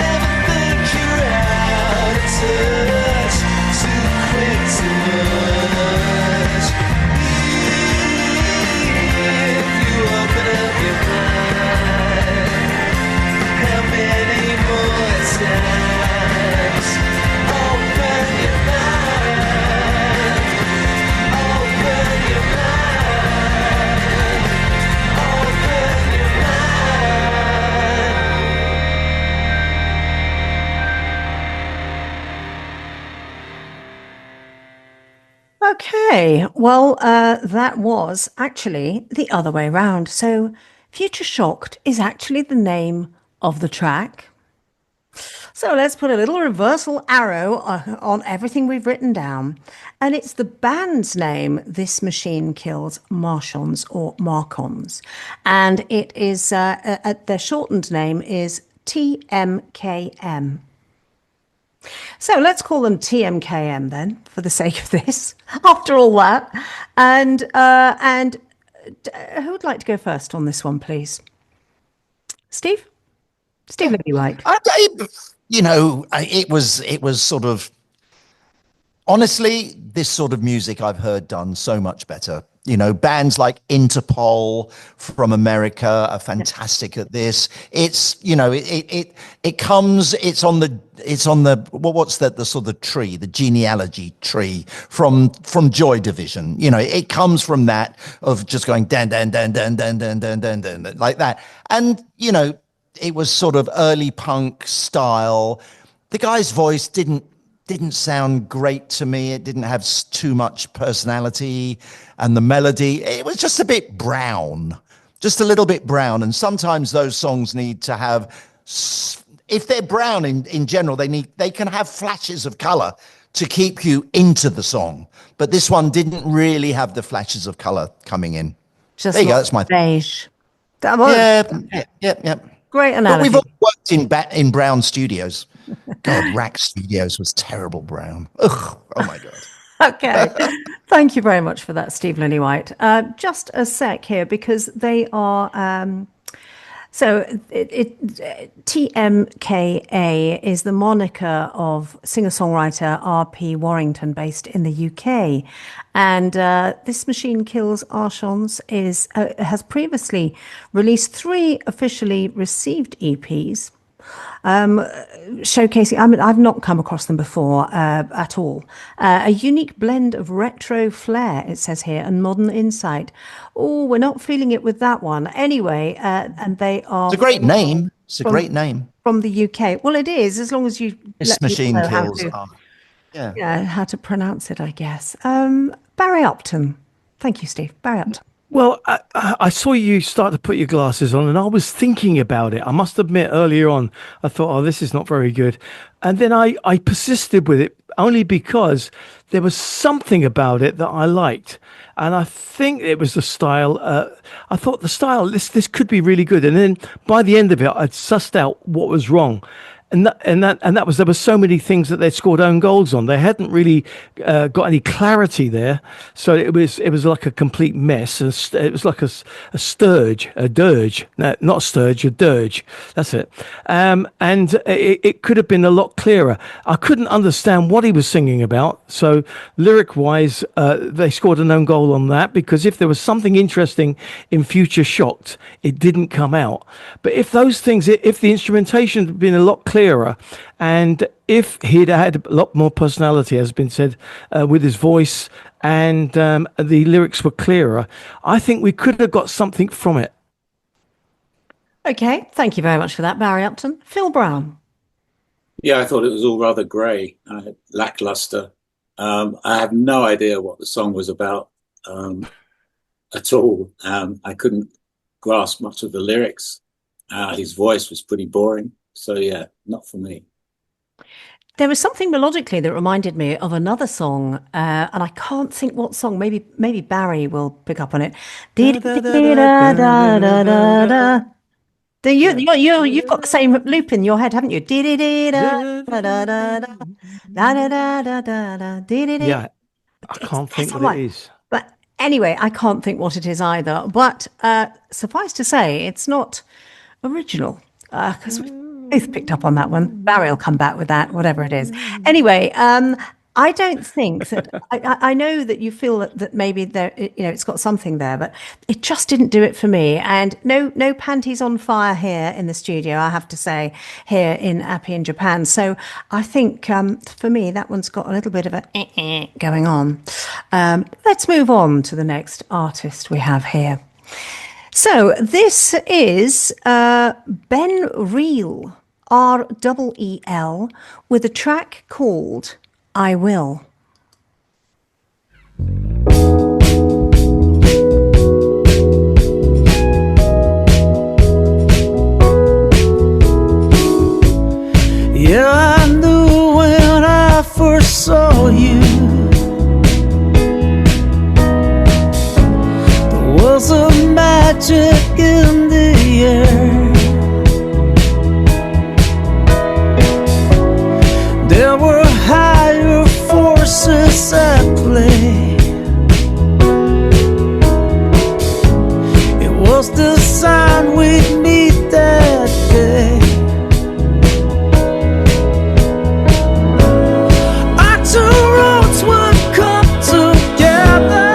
Never think you're out of touch. Too quick, too much. If you open up your mind, how many more times? Open your mind. Open your mind. Open your mind. Okay, well, that was actually the other way around. So, Future Shocked is actually the name of the track. So let's put a little reversal arrow on everything we've written down. And it's the band's name, This Machine Kills Marchons or Marcons. And it is, their shortened name is TMKM. So let's call them TMKM then, for the sake of this, after all that. And who would like to go first on this one, please? Steve? Steve Lillywhite. It was sort of, honestly, this sort of music I've heard done so much better. Bands like Interpol from America are fantastic at this. It's, it comes, it's on the what's that, the sort of tree, the genealogy tree from Joy Division. It comes from that of just going dan dan dan dan dan dan dan dan dan like that. And, it was sort of early punk style. The guy's voice didn't sound great to me. It didn't have too much personality, and the melody, it was just a bit brown, just a little bit brown. And sometimes those songs need to have, if they're brown in general, they can have flashes of color to keep you into the song. But this one didn't really have the flashes of color coming in. Just there you go. That's my beige. Yeah. Great analogy. But we've all worked in brown studios. God, Rack Studios was terrible brown. Ugh, oh my God. Okay. Thank you very much for that, Steve Lillywhite. Just a sec here, because they are... TMKA is the moniker of singer-songwriter R.P. Warrington, based in the UK. And This Machine Kills Archons has previously released 3 officially received EPs, showcasing, I've not come across them before at all. A unique blend of retro flair, it says here, and modern insight. Oh, we're not feeling it with that one. Anyway, and they are... It's a great name. It's a great name. From the UK. Well, it is, as long as you... This Machine Kills. Yeah, how to pronounce it, I guess. Barry Upton. Thank you, Steve. Barry Upton. Well, I saw you start to put your glasses on, and I was thinking about it. I must admit, earlier on, I thought, oh, this is not very good. And then I persisted with it only because there was something about it that I liked. And I think it was the style. I thought the style, this could be really good. And then by the end of it, I'd sussed out what was wrong. And that was, there were so many things that they'd scored own goals on. They hadn't really got any clarity there, so it was like a complete mess. It was like a dirge. No, not a sturge, a dirge. That's it. And it could have been a lot clearer. I couldn't understand what he was singing about. So lyric-wise, they scored an own goal on that, because if there was something interesting in Future Shocked, it didn't come out. But if those things, if the instrumentation had been a lot clearer, and if he'd had a lot more personality, as has been said, with his voice, and the lyrics were clearer, I think we could have got something from it. Okay, thank you very much for that, Barry Upton. Phill Brown. Yeah, I thought it was all rather grey, lackluster. I have no idea what the song was about at all. I couldn't grasp much of the lyrics. His voice was pretty boring. So, yeah, not for me. There was something melodically that reminded me of another song, and I can't think what song. Maybe Barry will pick up on it. You've got the same loop in your head, haven't you? Yeah, I can't think what it is. But anyway, I can't think what it is either. But suffice to say, it's not original, because both picked up on that one. Barry will come back with that, whatever it is. Anyway, I don't think that... I know that you feel that maybe there, it's got something there, but it just didn't do it for me. And no panties on fire here in the studio, I have to say, here in Appy in Japan. So I think for me, that one's got a little bit of a going on. Let's move on to the next artist we have here. So this is Ben Reel, R-E-E-L, with a track called I Will. Yeah, I knew when I first saw you, there was a magic in the air. There were higher forces at play. It was the sign we'd meet that day. Our two roads would come together.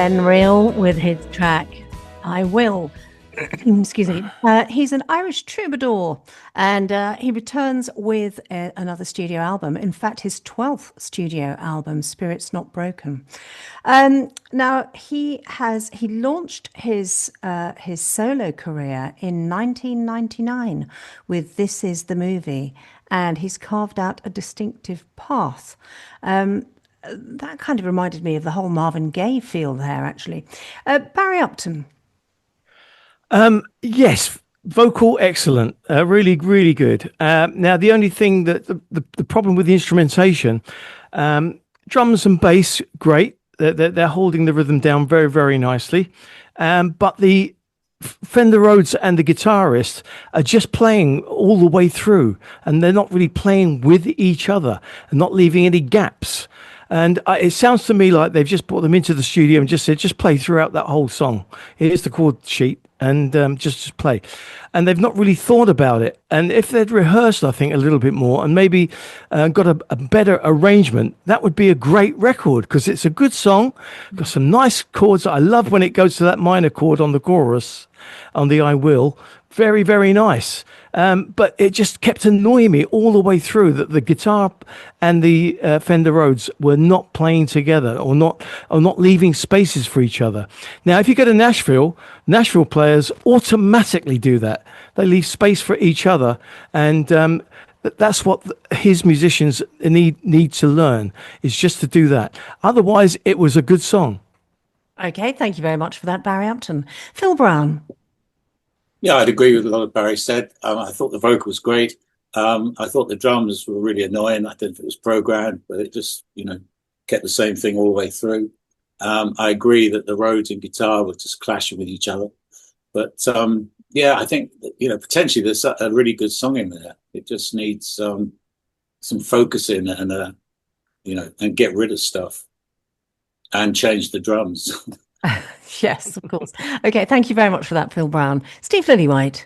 Ben Real with his track I Will. Excuse me. He's an Irish troubadour, and he returns with another studio album. In fact, his 12th studio album, Spirits Not Broken. Now he launched his solo career in 1999 with This Is the Movie, and he's carved out a distinctive path. That kind of reminded me of the whole Marvin Gaye feel there, actually. Barry Upton. Yes, vocal excellent, really, really good. Now, the only thing that the problem with the instrumentation, drums and bass, great. They're holding the rhythm down very, very nicely. But the Fender Rhodes and the guitarist are just playing all the way through, and they're not really playing with each other and not leaving any gaps. And it sounds to me like they've just brought them into the studio and just said, just play throughout that whole song. Here's the chord sheet, and just play. And they've not really thought about it. And if they'd rehearsed, I think, a little bit more and maybe got a better arrangement, that would be a great record, because it's a good song. Got some nice chords. I love when it goes to that minor chord on the chorus, on the I Will. Very, very nice. But it just kept annoying me all the way through that the guitar and the Fender Rhodes were not playing together, or not leaving spaces for each other. Now, if you go to Nashville players automatically do that. They leave space for each other, and that's what his musicians need to learn, is just to do that. Otherwise, it was a good song. Okay, thank you very much for that, Barry Upton. Phill Brown. Yeah, I'd agree with a lot of Barry said. I thought the vocal was great. I thought the drums were really annoying. I didn't think it was programmed, but it just, kept the same thing all the way through. I agree that the Rhodes and guitar were just clashing with each other. But I think that, potentially there's a really good song in there. It just needs some focusing and and get rid of stuff and change the drums. Yes, of course. Okay, thank you very much for that, Phill Brown. Steve Lillywhite.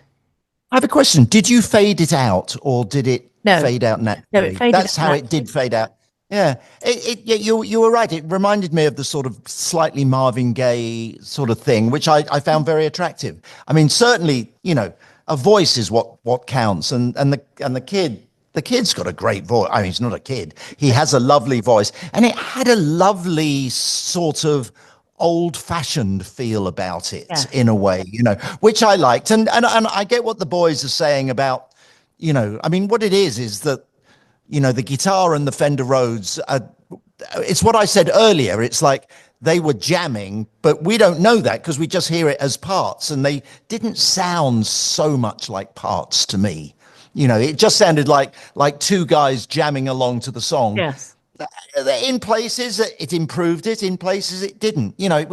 I have a question. Did you fade it out, or did it fade out naturally? No, it faded That's how it did fade out. Yeah, you were right. It reminded me of the sort of slightly Marvin Gaye sort of thing, which I found very attractive. I mean, certainly, a voice is what counts, and the kid's got a great voice. I mean, he's not a kid. He has a lovely voice, and it had a lovely sort of old-fashioned feel about it, in a way, which I liked. And I get what the boys are saying about, I mean, what it is that, the guitar and the Fender Rhodes, it's what I said earlier. It's like they were jamming, but we don't know that because we just hear it as parts, and they didn't sound so much like parts to me. It just sounded like two guys jamming along to the song. Yes. In places it improved it, in places it didn't. It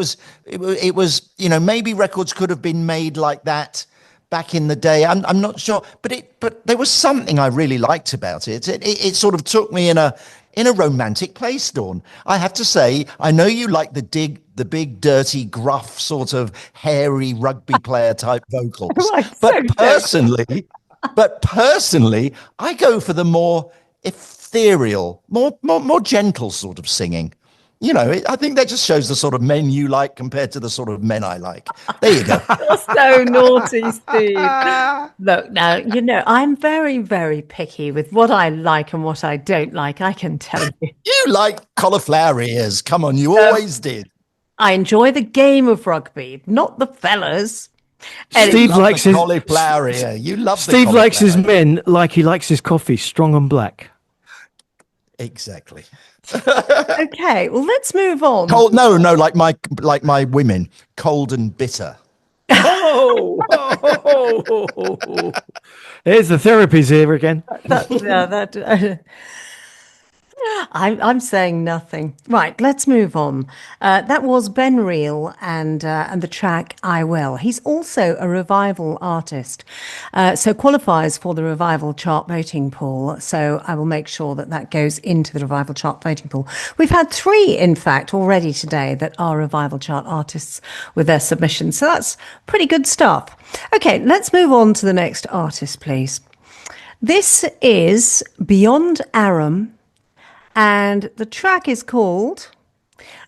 was maybe records could have been made like that back in the day. I'm not sure, but there was something I really liked about it. It sort of took me in a romantic place, Dawn. I have to say, I know you like the big, dirty, gruff, sort of hairy rugby player type vocals, but personally, I go for the more ethereal, more gentle sort of singing. I think that just shows the sort of men you like compared to the sort of men I like. There you go. You're so naughty, Steve. Look, now, I'm very, very picky with what I like and what I don't like, I can tell you. You like cauliflower ears. Come on, you always did. I enjoy the game of rugby, not the fellas. Steve likes his cauliflower ear. You love Steve likes his men like he likes his coffee, strong and black. Exactly. Okay, well, let's move on. Cold, no, like my women, cold and bitter. Here's the therapies here again. I'm saying nothing. Right, let's move on. That was Ben Real and the track I Will. He's also a revival artist, so qualifies for the revival chart voting pool. So I will make sure that goes into the revival chart voting pool. We've had 3, in fact, already today that are revival chart artists with their submissions. So that's pretty good stuff. Okay, let's move on to the next artist, please. This is Beyond Aram. And the track is called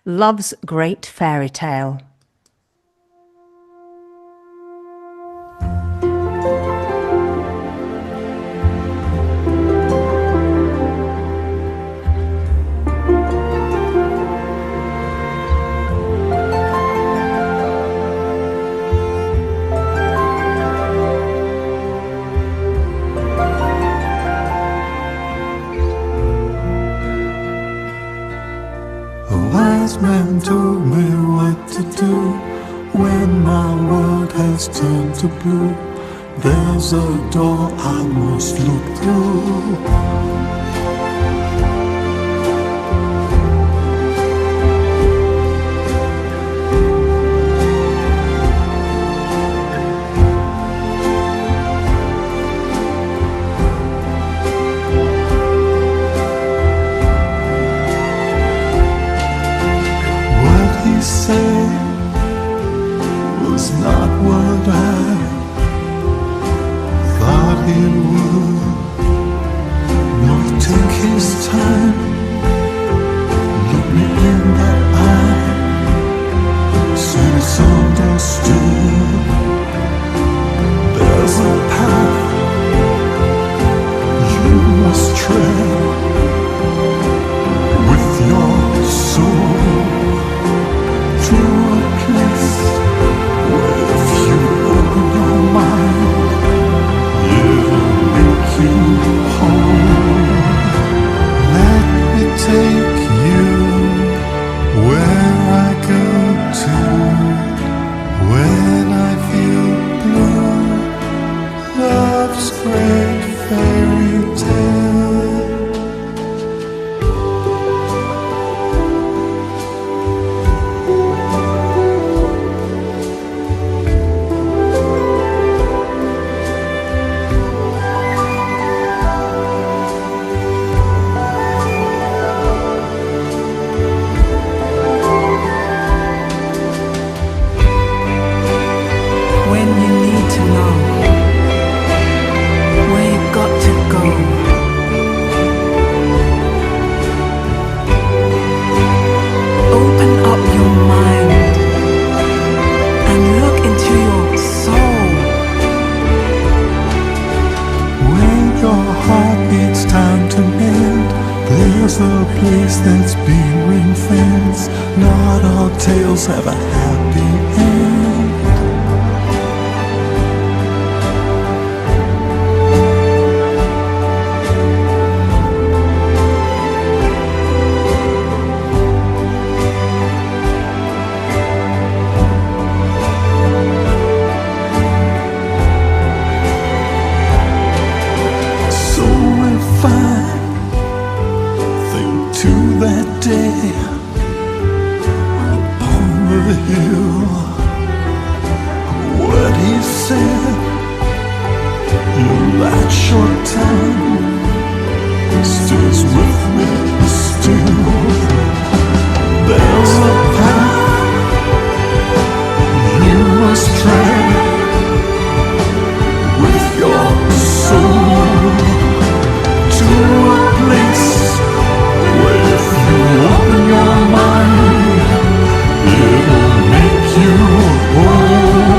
Love's Great Fairy Tale. Man told me what to do when my world has turned to blue. There's a door I must look through. Have a happy end. So if I think to that day the hill, what he said in that short time stays with me still. There's a path you must tread with your soul to a place where if you open your mind, it'll make you whole.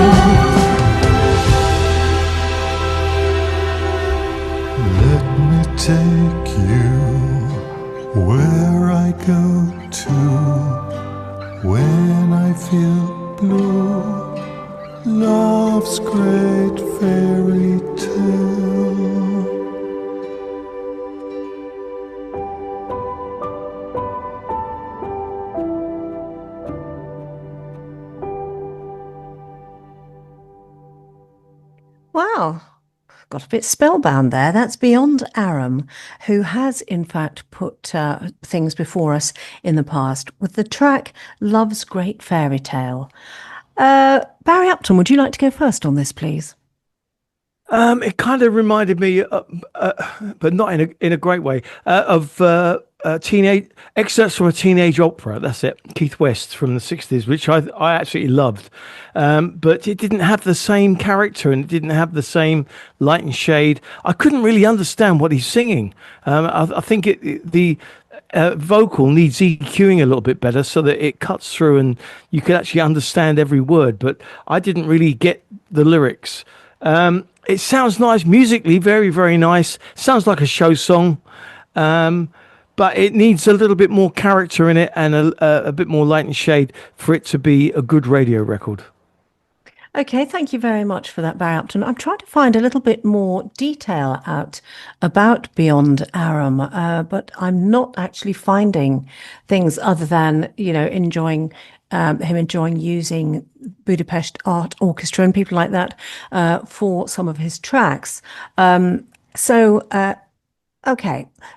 Let me take you where I go to when I feel blue. Love's great fairy tale. Wow, got a bit spellbound there. That's Beyond Aram, who has in fact put things before us in the past with the track Love's Great Fairy Tale. Barry Upton, would you like to go first on this, please? It kind of reminded me, but not in a great way, of teenage excerpts from a teenage opera. That's it, Keith West from the 60s, which I absolutely loved. But it didn't have the same character and it didn't have the same light and shade. I couldn't really understand what he's singing. I think the vocal needs EQing a little bit better so that it cuts through and you can actually understand every word. But I didn't really get the lyrics. It sounds nice musically, very, very nice. Sounds like a show song, but it needs a little bit more character in it and a bit more light and shade for it to be a good radio record. Okay, thank you very much for that, Barry Upton. I'm trying to find a little bit more detail out about Beyond Aram, but I'm not actually finding things other than, enjoying him enjoying using Budapest Art Orchestra and people like that for some of his tracks. Okay,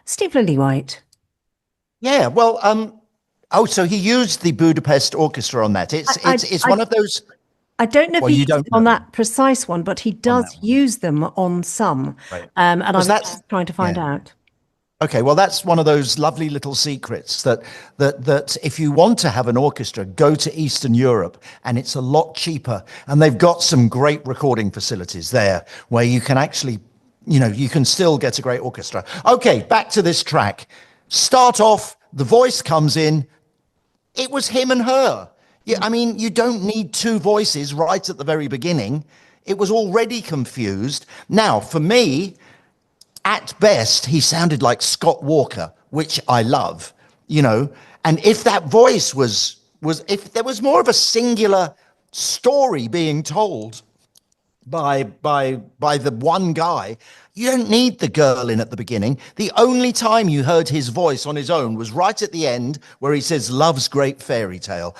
Steve Lillywhite. Yeah, well, so he used the Budapest Orchestra on that. It's one of those. I don't know if he's on know. that precise one, but he does use them on some. Right. And I'm just trying to find out. Okay, well, that's one of those lovely little secrets that if you want to have an orchestra, go to Eastern Europe, and it's a lot cheaper. And they've got some great recording facilities there where you can actually, you can still get a great orchestra. Okay, back to this track. Start off, the voice comes in. It was him and her. Yeah, I mean, you don't need two voices right at the very beginning. It was already confused. Now, for me, at best, he sounded like Scott Walker, which I love, And if that voice was if there was more of a singular story being told by the one guy, you don't need the girl in at the beginning. The only time you heard his voice on his own was right at the end where he says, "Love's great fairy tale."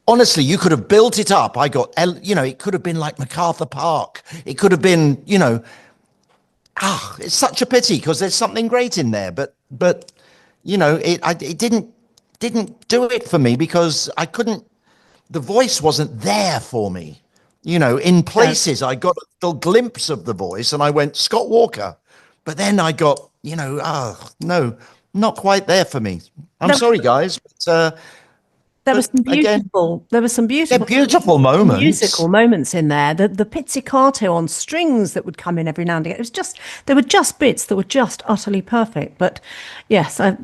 Honestly, you could have built it up. It could have been like MacArthur Park. It could have been, it's such a pity because there's something great in there. But it didn't do it for me because the voice wasn't there for me. In places I got a little glimpse of the voice and I went, Scott Walker. But then I got, no, not quite there for me. I'm sorry, guys. But, there were some beautiful moments, musical moments in there. The pizzicato on strings that would come in every now and again. There were just bits that were just utterly perfect. But yes, I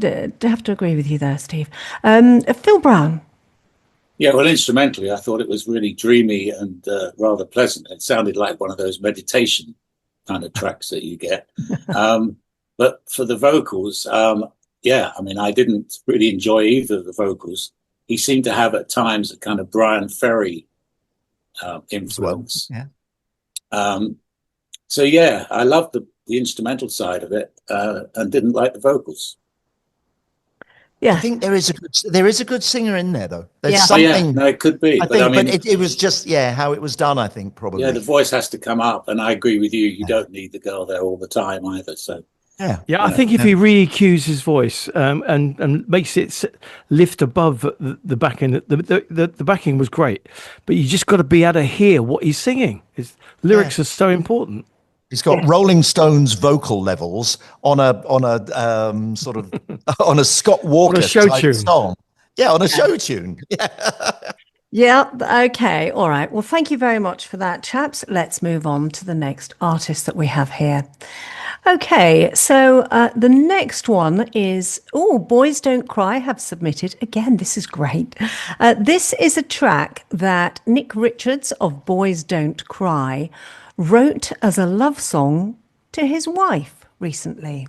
have to agree with you there, Steve. Phill Brown. Yeah, well, instrumentally, I thought it was really dreamy and rather pleasant. It sounded like one of those meditation kind of tracks that you get. But for the vocals, I didn't really enjoy either of the vocals. He seemed to have at times a kind of Brian Ferry influence. Yeah. I loved the instrumental side of it and didn't like the vocals. Yeah, I think there is a good singer in there though. There's something. No, it could be. But it was just how it was done. I think probably. Yeah, the voice has to come up, and I agree with you. You don't need the girl there all the time either. So. Yeah. I think if he re-EQs his voice and makes it lift above the backing, the backing was great, but you just got to be able to hear what he's singing. His lyrics are so important. He's got Rolling Stones vocal levels on a sort of on a Scott Walker show tune song. Yeah, on a show tune. Yeah. Okay. All right. Well, thank you very much for that, chaps. Let's move on to the next artist that we have here. Okay, so the next one is, Boys Don't Cry have submitted. Again, this is great. This is a track that Nick Richards of Boys Don't Cry wrote as a love song to his wife recently.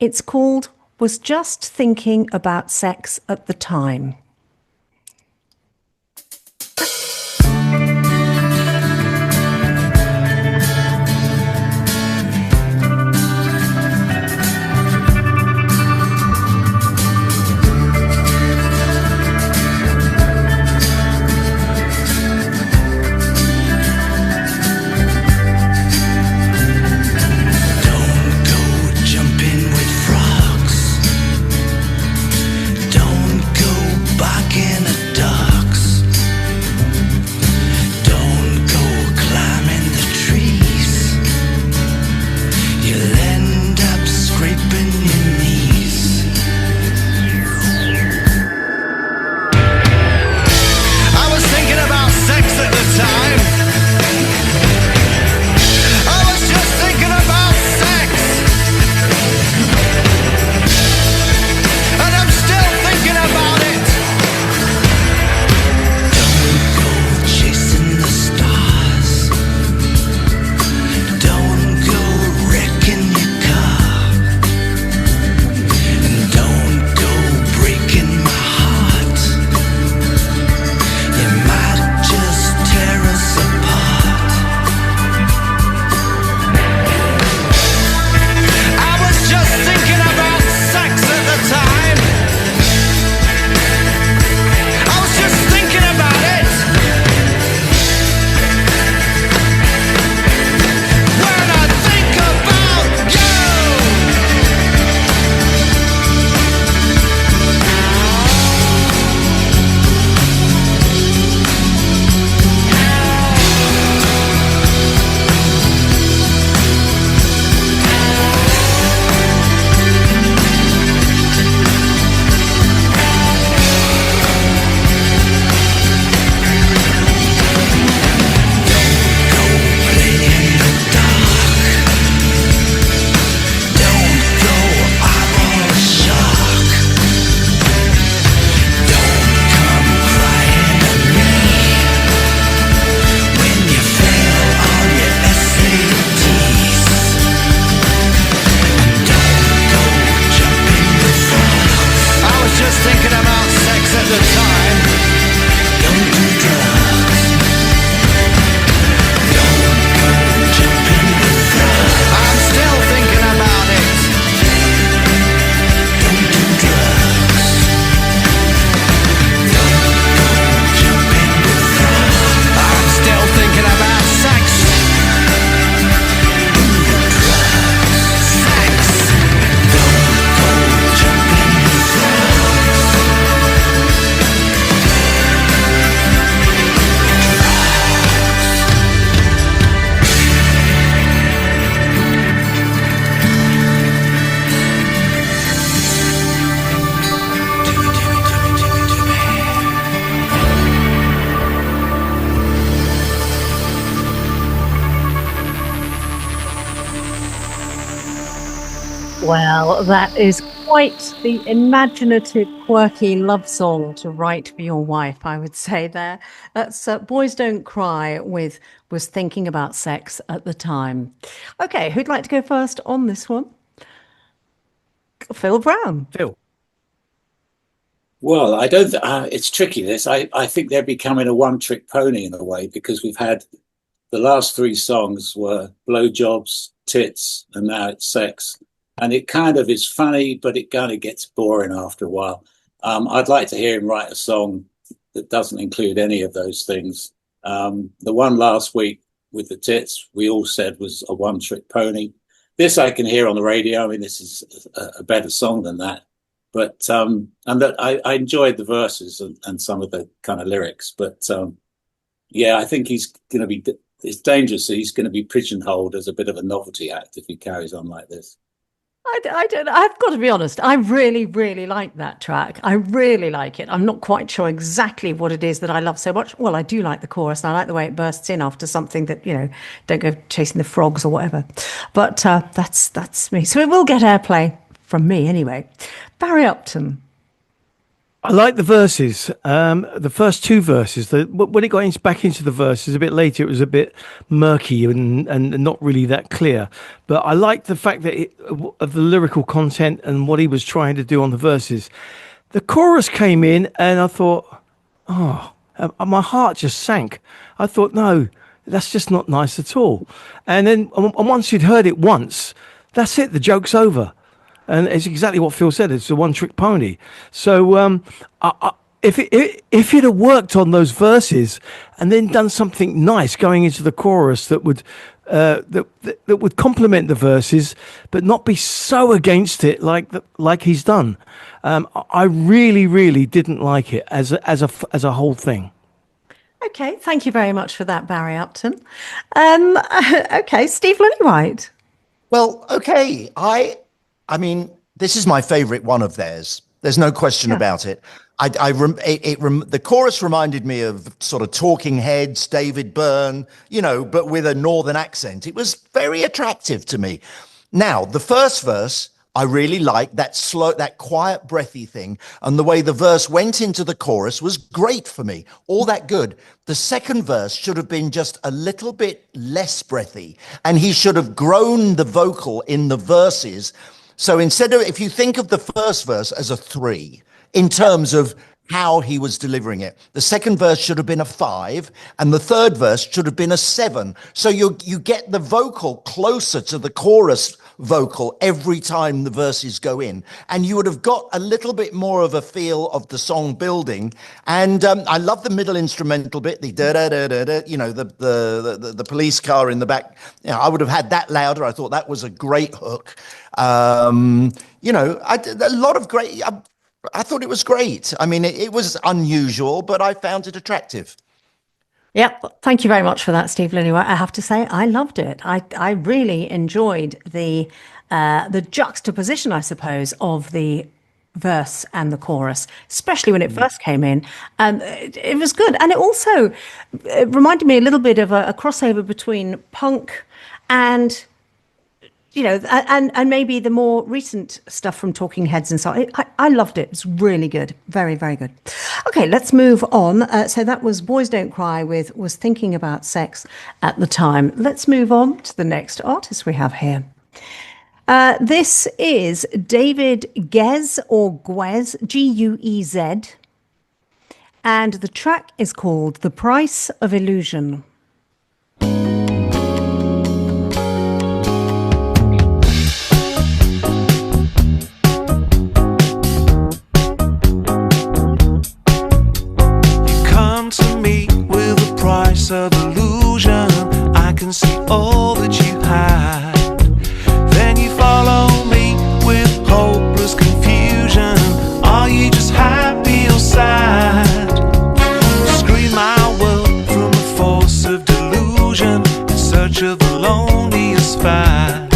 It's called Was Just Thinking About Sex at the Time. Don't go Well, that is quite the imaginative, quirky love song to write for your wife, I would say there. That's Boys Don't Cry with Was Thinking About Sex at the Time. Okay, who'd like to go first on this one? Phill Brown. Phill. Well, I don't. It's tricky. This. I think they're becoming a one-trick pony in a way, because we've had the last three songs were blowjobs, tits, and now it's sex, and it kind of is funny, but it kind of gets boring after a while. I'd like to hear him write a song that doesn't include any of those things. The one last week with the tits, we all said was a one-trick pony. This I can hear on the radio. I mean, this is a better song than that. But and that I enjoyed the verses and some of the kind of lyrics. But yeah, I think he's going to be. It's dangerous. He's going to be pigeonholed as a bit of a novelty act if he carries on like this. I don't. I've got to be honest. I really, really like that track. I really like it. I'm not quite sure exactly what it is that I love so much. Well, I do like the chorus, and I like the way it bursts in after something that, you know, don't go chasing the frogs or whatever. But that's me. So it will get airplay from me anyway. Barry Upton. I like the verses, the first two verses. When it got back into the verses a bit later, it was a bit murky and not really that clear. But I like the fact that of the lyrical content and what he was trying to do on the verses. The chorus came in and I thought, oh, my heart just sank. I thought, no, that's just not nice at all. And then once you'd heard it once, that's it, the joke's over. And it's exactly what Phill said. It's a one-trick pony. So if it had worked on those verses and then done something nice going into the chorus that would complement the verses, but not be so against it like he's done, I really, really didn't like it as a whole thing. Okay, thank you very much for that, Barry Upton. Okay, Steve Lillywhite. Well, okay, I mean, this is my favorite one of theirs. There's no question about it. The chorus reminded me of sort of Talking Heads, David Byrne, you know, but with a northern accent. It was very attractive to me. Now, the first verse, I really liked that slow, that quiet, breathy thing. And the way the verse went into the chorus was great for me. All that good. The second verse should have been just a little bit less breathy. And he should have grown the vocal in the verses. So instead of, if you think of the first verse as a 3 in terms of how he was delivering it, the second verse should have been a 5 and the third verse should have been a 7. So you get the vocal closer to the chorus vocal every time the verses go in, and you would have got a little bit more of a feel of the song building. And I love the middle instrumental bit, the da da da da da, you know, the police car in the back. You know, I would have had that louder. I thought that was a great hook. You know, a lot of great. I thought it was great. I mean, it was unusual, but I found it attractive. Yep. Thank you very much for that, Steve Lillywhite. I have to say, I loved it. I really enjoyed the juxtaposition, I suppose, of the verse and the chorus, especially when it first came in. It was good. And it reminded me a little bit of a crossover between punk and, you know, and maybe the more recent stuff from Talking Heads and so on. I loved it. It's really good. Very, very good. Okay, let's move on. So that was Boys Don't Cry with Was Thinking About Sex at the Time. Let's move on to the next artist we have here. This is David Guez or Guez, Guez. And the track is called The Price of Illusion. Of illusion, I can see all that you hide. Then you follow me with hopeless confusion. Are you just happy or sad? Screen my world from a force of delusion in search of the loneliest fact.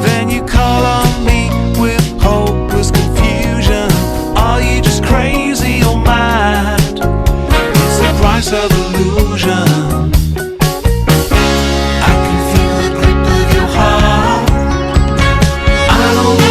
Then you call on me with hopeless confusion. Are you just crazy or mad? It's the price of illusion. I can feel the grip of your heart. I don't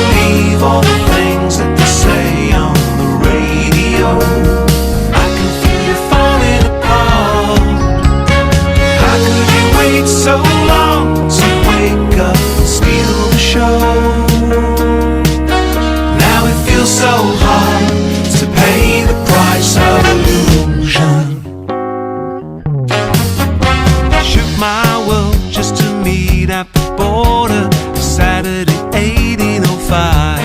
border, Saturday 1805.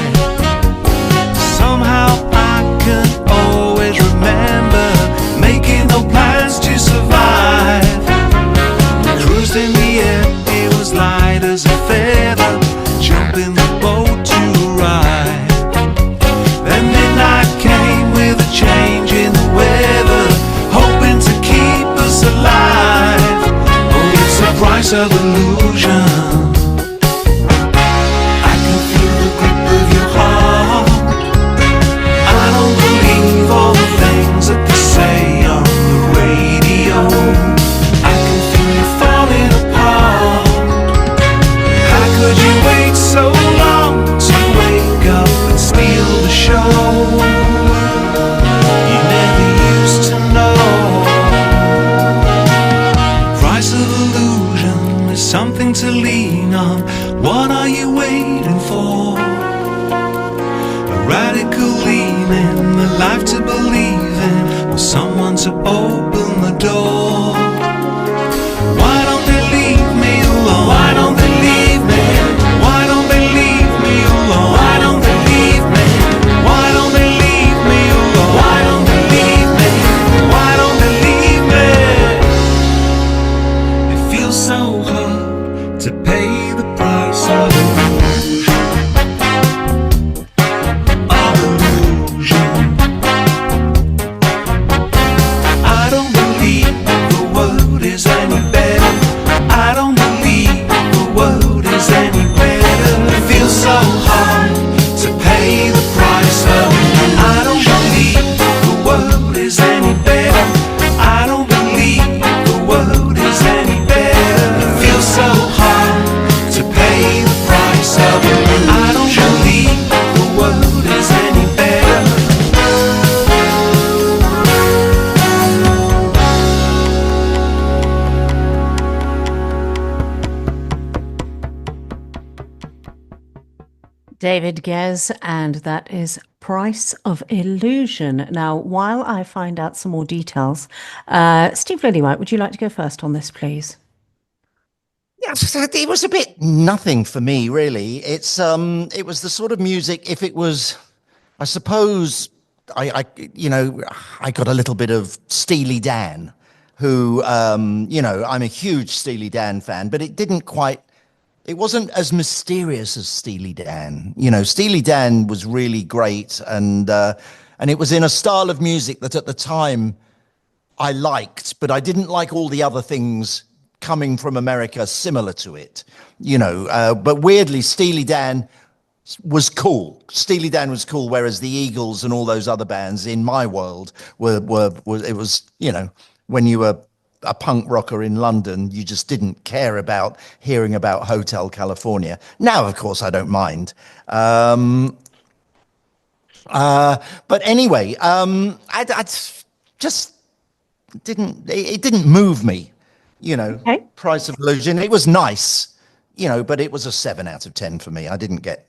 Somehow I can always remember making no plans to survive. We cruised in the air, it was light as a feather, jump in the boat to arrive. Then midnight came with a change in the weather, hoping to keep us alive. Oh, it's the price of illusion. I can feel the grip of your heart. I don't believe all the things that they say on the radio. I can feel you falling apart. How could you wait so long to wake up and steal the show? You never used to know. Price of illusion is something to lean on. What are you waiting for? A radical leaning, a life to believe in, or someone to open the door. Why don't they leave me alone? Why don't they leave me? Why don't they leave me alone? Why don't they leave me? Why don't they leave me alone? Why don't they leave me? Why don't they leave me? It feels so hard to pay the price of illusion. Of illusion. I don't believe the world is any better. I don't believe the world is any better. It feels so hard to pay the price of illusion. I don't believe the world is any better. I don't believe the world is any better. It feels so hard to pay the price of illusion. I don't believe the world is any better. David Guez, and that is Price of Illusion. Now, while I find out some more details, Steve Lillywhite, would you like to go first on this, please? Yeah, it was a bit nothing for me, really. It was the sort of music. If it was, I suppose, I got a little bit of Steely Dan, who, I'm a huge Steely Dan fan, but it wasn't as mysterious as Steely Dan. Steely Dan was really great, and it was in a style of music that at the time I liked, but I didn't like all the other things coming from America similar to it. But weirdly, Steely Dan was cool. Steely Dan was cool, whereas the Eagles and all those other bands in my world were when you were a punk rocker in London, you just didn't care about hearing about Hotel California. Now, of course, I don't mind. But anyway, I just it didn't move me, Okay. Price of Illusion. It was nice, but it was a 7 out of 10 for me. I didn't get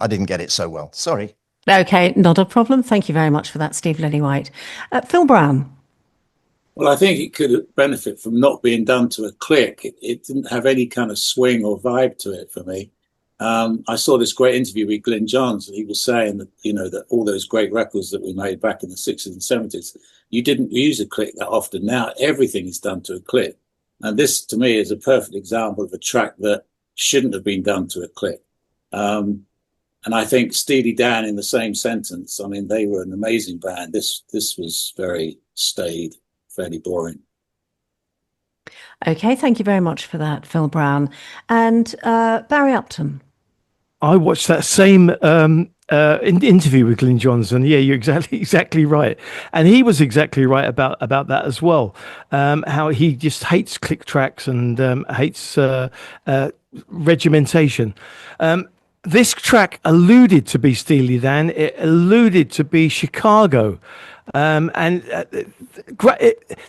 it so well. Sorry. Okay, not a problem. Thank you very much for that, Steve Lillywhite. Phill Brown. Well, I think it could benefit from not being done to a click. It didn't have any kind of swing or vibe to it for me. I saw this great interview with Glyn Johns, and he was saying that, that all those great records that we made back in the 60s and 70s, you didn't use a click that often. Now everything is done to a click. And this, to me, is a perfect example of a track that shouldn't have been done to a click. And I think Steely Dan in the same sentence, I mean, they were an amazing band. This was very staid, fairly boring. Okay, thank you very much for that, Phill Brown. And Barry Upton. I watched that same interview with Glyn Johnson. Yeah, you're exactly right, and he was exactly right about that as well. How he just hates click tracks and hates regimentation. This track alluded to be Steely Dan. It alluded to be Chicago. The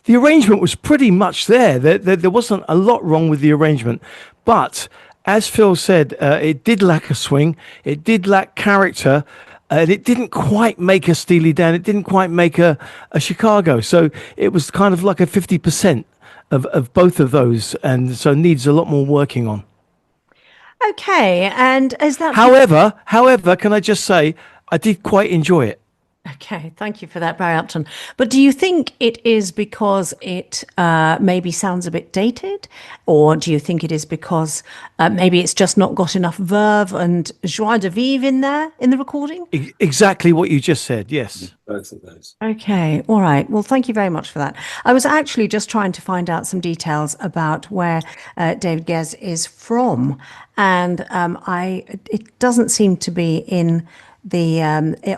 arrangement was pretty much there. There wasn't a lot wrong with the arrangement, but as Phill said, it did lack a swing. It did lack character. And it didn't quite make a Steely Dan. It didn't quite make a Chicago. So it was kind of like a 50%. of both of those, and so needs a lot more working on. Okay, and is that... However, can I just say, I did quite enjoy it. Okay, thank you for that, Barry Upton. But do you think it is because it maybe sounds a bit dated? Or do you think it is because maybe it's just not got enough verve and joie de vivre in there in the recording? Exactly what you just said, yes. Both of those. Okay, all right. Well, thank you very much for that. I was actually just trying to find out some details about where David Guez is from. And it doesn't seem to be in the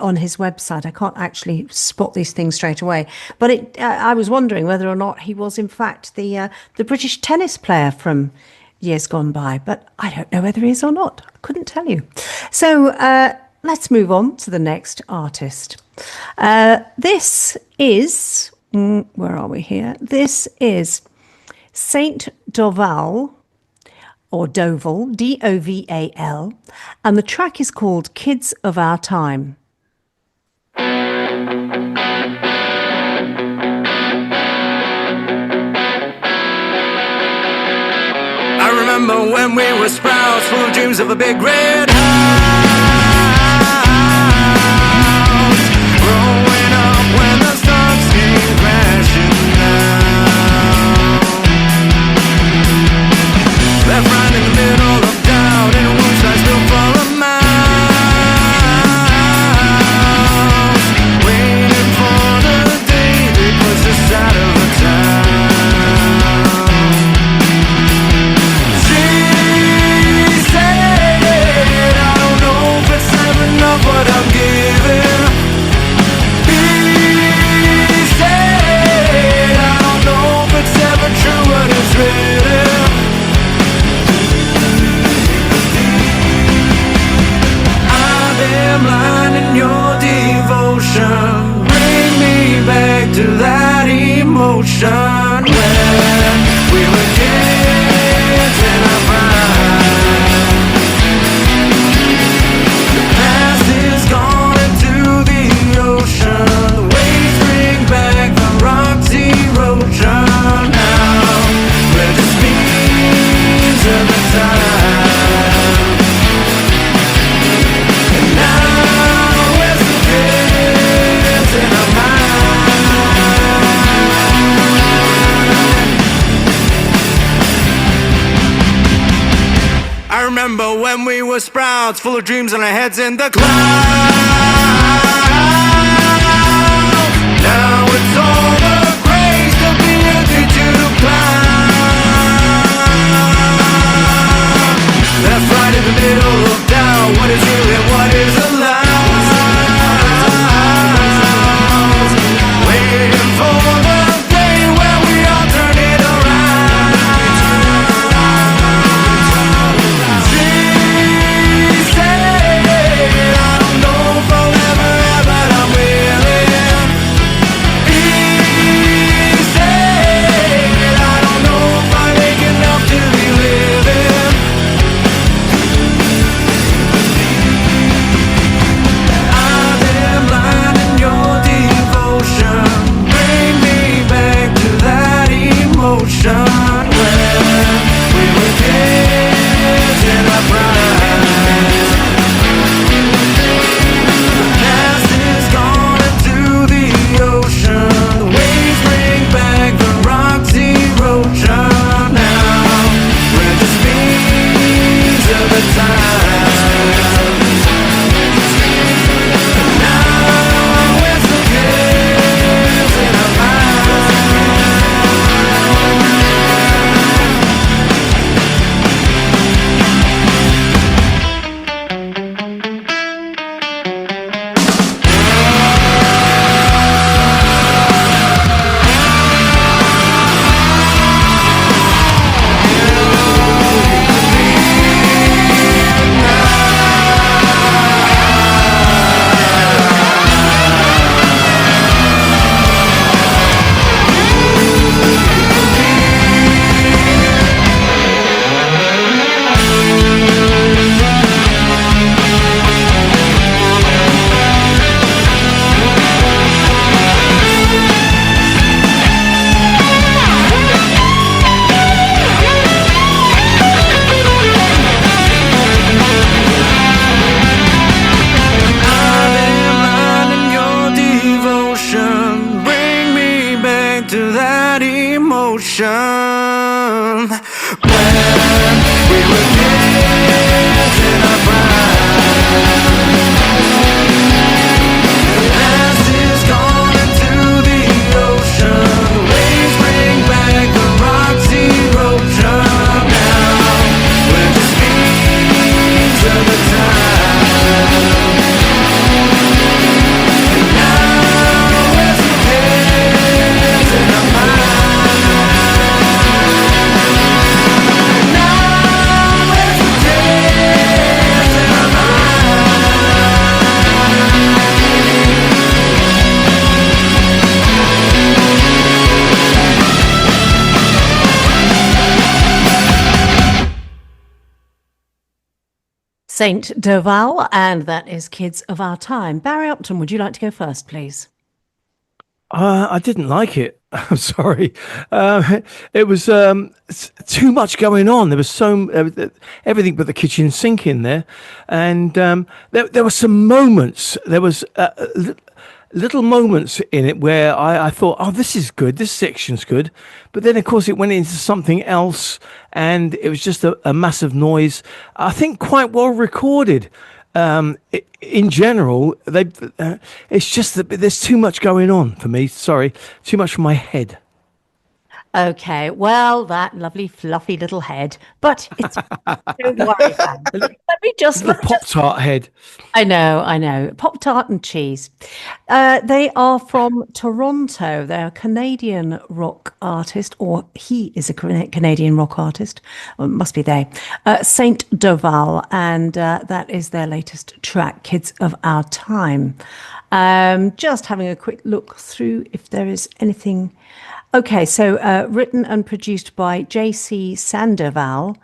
on his website. I can't actually spot these things straight away, but I was wondering whether or not he was in fact the British tennis player from years gone by, but I don't know whether he is or not. I couldn't tell you. So let's move on to the next artist. This is where are we here? This is Saint Doval, or Doval, Doval, and the track is called Kids of Our Time. I remember when we were sprouts, full of dreams of a big red house. Growing up when the stars came crashing down. Left right in the middle of doubt, in a wound size still full of miles. Waiting for the day they push us out of the town. She said, I don't know if it's ever enough what I'm giving. He said, I don't know if it's ever true what it's written. Blind in your devotion, bring me back to that emotion when we were kids in our prime. The past is gone into the ocean, the waves bring back the rock's erosion. Now we're just beams of the time. I remember when we were sprouts, full of dreams and our heads in the clouds. Now it's all the grace to be empty to climb. Left right in the middle of doubt, what is real and what is a lie? Waiting for the day where we all turn it around. She said, I don't know if I'll Saint Doval, and that is Kids of Our Time. Barry Upton, would you like to go first, please? I didn't like it. I'm sorry. It was too much going on. There was everything but the kitchen sink in there, and there were some moments. There was little moments in it where I thought, oh, this is good. This section's good, but then of course it went into something else, and it was just a massive noise. I think quite well recorded. In general, it's just that there's too much going on for me. Sorry, too much for my head. Okay, well, that lovely fluffy little head, but it's don't worry, Sam. Let me just Pop-Tart head. I know. Pop-Tart and cheese. They are from Toronto. They're a Canadian rock artist, or he is a Canadian rock artist. Well, it must be they. Saint Doval, and that is their latest track, Kids of Our Time. Just having a quick look through if there is anything. Okay, so written and produced by J.C. Sandoval,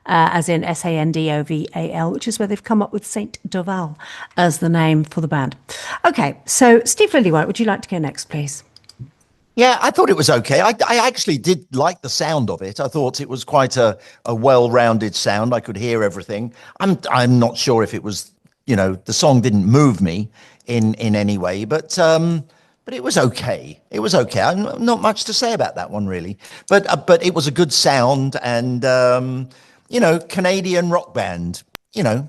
as in Sandoval, which is where they've come up with Saint Doval as the name for the band. Okay, so Steve Lillywhite, would you like to go next, please? Yeah, I thought it was okay. I actually did like the sound of it. I thought it was quite a well-rounded sound. I could hear everything. I'm not sure if it was, the song didn't move me in any way, but it was okay. It was okay. I'm not much to say about that one, really. But it was a good sound, and Canadian rock band. Okay.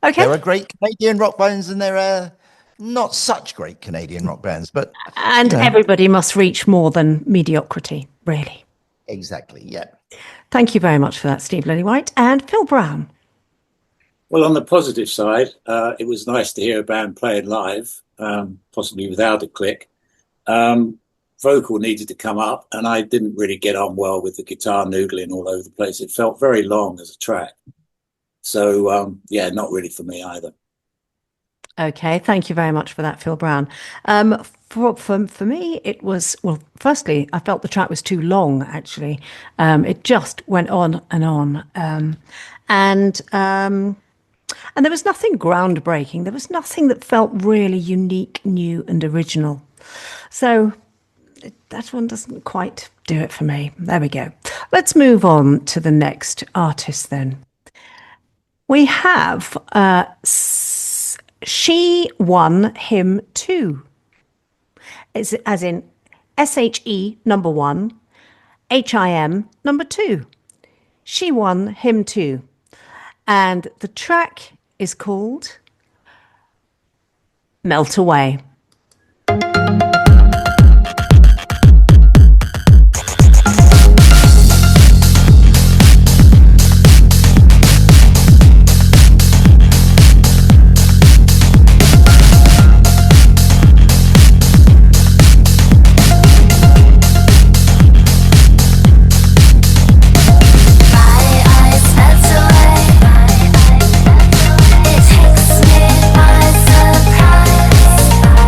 There are great Canadian rock bands, and there are not such great Canadian rock bands. But everybody must reach more than mediocrity, really. Exactly. Yeah. Thank you very much for that, Steve Lillywhite. And Phill Brown. Well, on the positive side, it was nice to hear a band playing live. Possibly without a click. Vocal needed to come up, and I didn't really get on well with the guitar noodling all over the place. It felt very long as a track. So, not really for me either. Okay, thank you very much for that, Phill Brown. For me, it was, well, firstly, I felt the track was too long, actually. It just went on and on. And there was nothing groundbreaking. There was nothing that felt really unique, new, and original. So that one doesn't quite do it for me. There we go. Let's move on to the next artist then. We have She Won Him Too. It's as in SHE number 1, HIM number 2. She Won Him Too. And the track is called Melt Away. It takes me by surprise.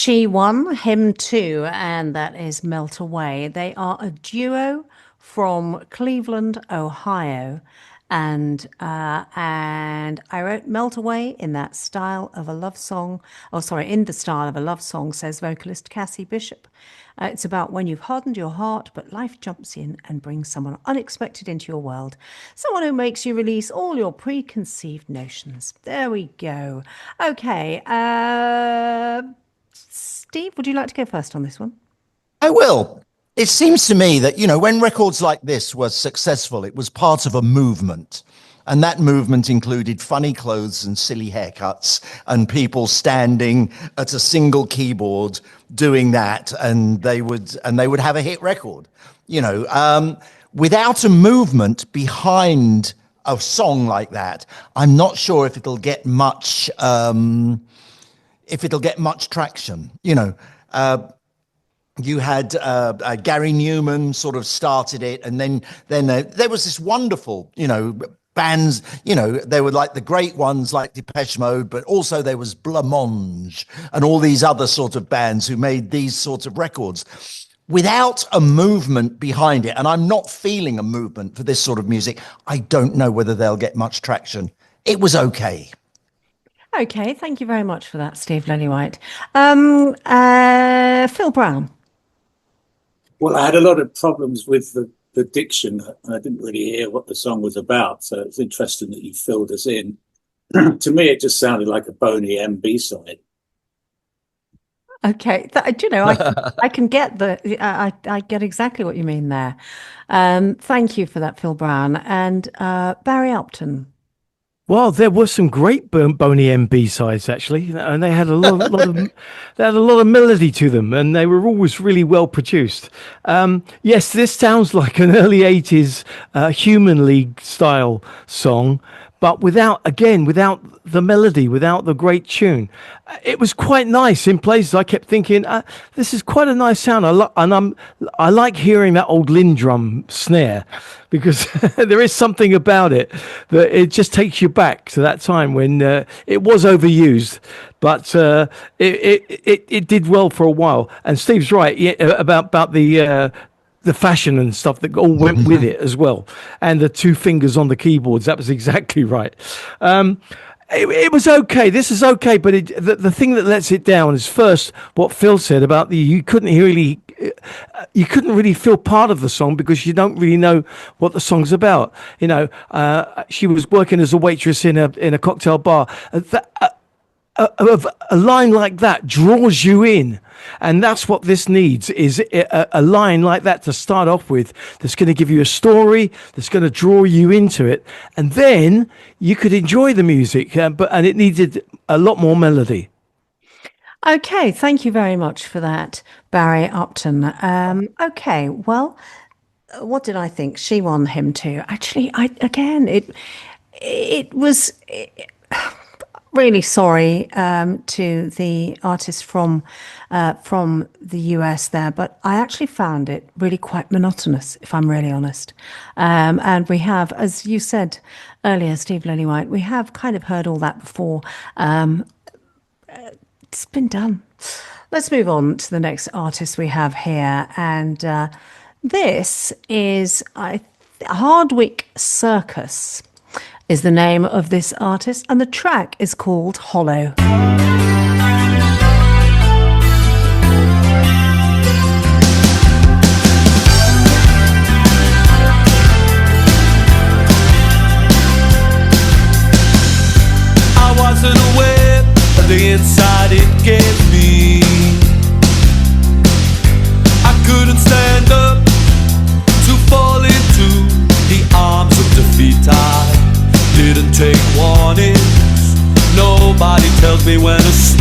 She Won, Him Too, and that is Melt Away. They are a duo from Cleveland, Ohio. And I wrote Melt Away in that style of a love song. Oh, sorry, in the style of a love song, says vocalist Cassie Bishop. It's about when you've hardened your heart, but life jumps in and brings someone unexpected into your world. Someone who makes you release all your preconceived notions. There we go. Okay. Steve, would you like to go first on this one? I will. It seems to me that, when records like this were successful, it was part of a movement. And that movement included funny clothes and silly haircuts and people standing at a single keyboard doing that. And they would have a hit record, without a movement behind a song like that. I'm not sure if it'll get much, traction, You had Gary Newman sort of started it, and then there was this wonderful, bands. They were like the great ones like Depeche Mode, but also there was Blancmange and all these other sort of bands who made these sorts of records without a movement behind it. And I'm not feeling a movement for this sort of music. I don't know whether they'll get much traction. It was okay. Okay, thank you very much for that, Steve Lillywhite. Phill Brown. Well, I had a lot of problems with the diction, and I didn't really hear what the song was about. So it's interesting that you filled us in. To me, it just sounded like a Boney M B-side. Okay, I can get I get exactly what you mean there. Thank you for that, Phill Brown. And Barry Upton. Well, there were some great Boney M B-sides actually, and they had a lot of melody to them, and they were always really well produced. Yes, this sounds like an early '80s Human League style song, but without the melody, without the great tune. It was quite nice in places. I kept thinking, this is quite a nice sound. I like hearing that old Lindrum snare, because there is something about it that it just takes you back to that time when it was overused, but it did well for a while. And Steve's right about the fashion and stuff that all went with it as well, and the two fingers on the keyboards. That was exactly right. It was okay. This is okay, but the thing that lets it down is first what Phill said about you couldn't really feel part of the song because you don't really know what the song's about. She was working as a waitress in a cocktail bar. A line like that draws you in, and that's what this needs, is a line like that to start off with, that's going to give you a story, that's going to draw you into it, and then you could enjoy the music, and it needed a lot more melody. Okay, thank you very much for that, Barry Upton. Okay, well, what did I think? She Won, Him Too. Actually, it was really sorry to the artist from the US there, but I actually found it really quite monotonous, if I'm really honest. And we have, as you said earlier, Steve Lillywhite, we have kind of heard all that before. It's been done. Let's move on to the next artist we have here, and this is Hardwicke Circus is the name of this artist, and the track is called Hollow. I wasn't aware of the insight it gave me. I couldn't stand up to fall into the arms of defeat. I didn't take warnings. Nobody tells me when to stop.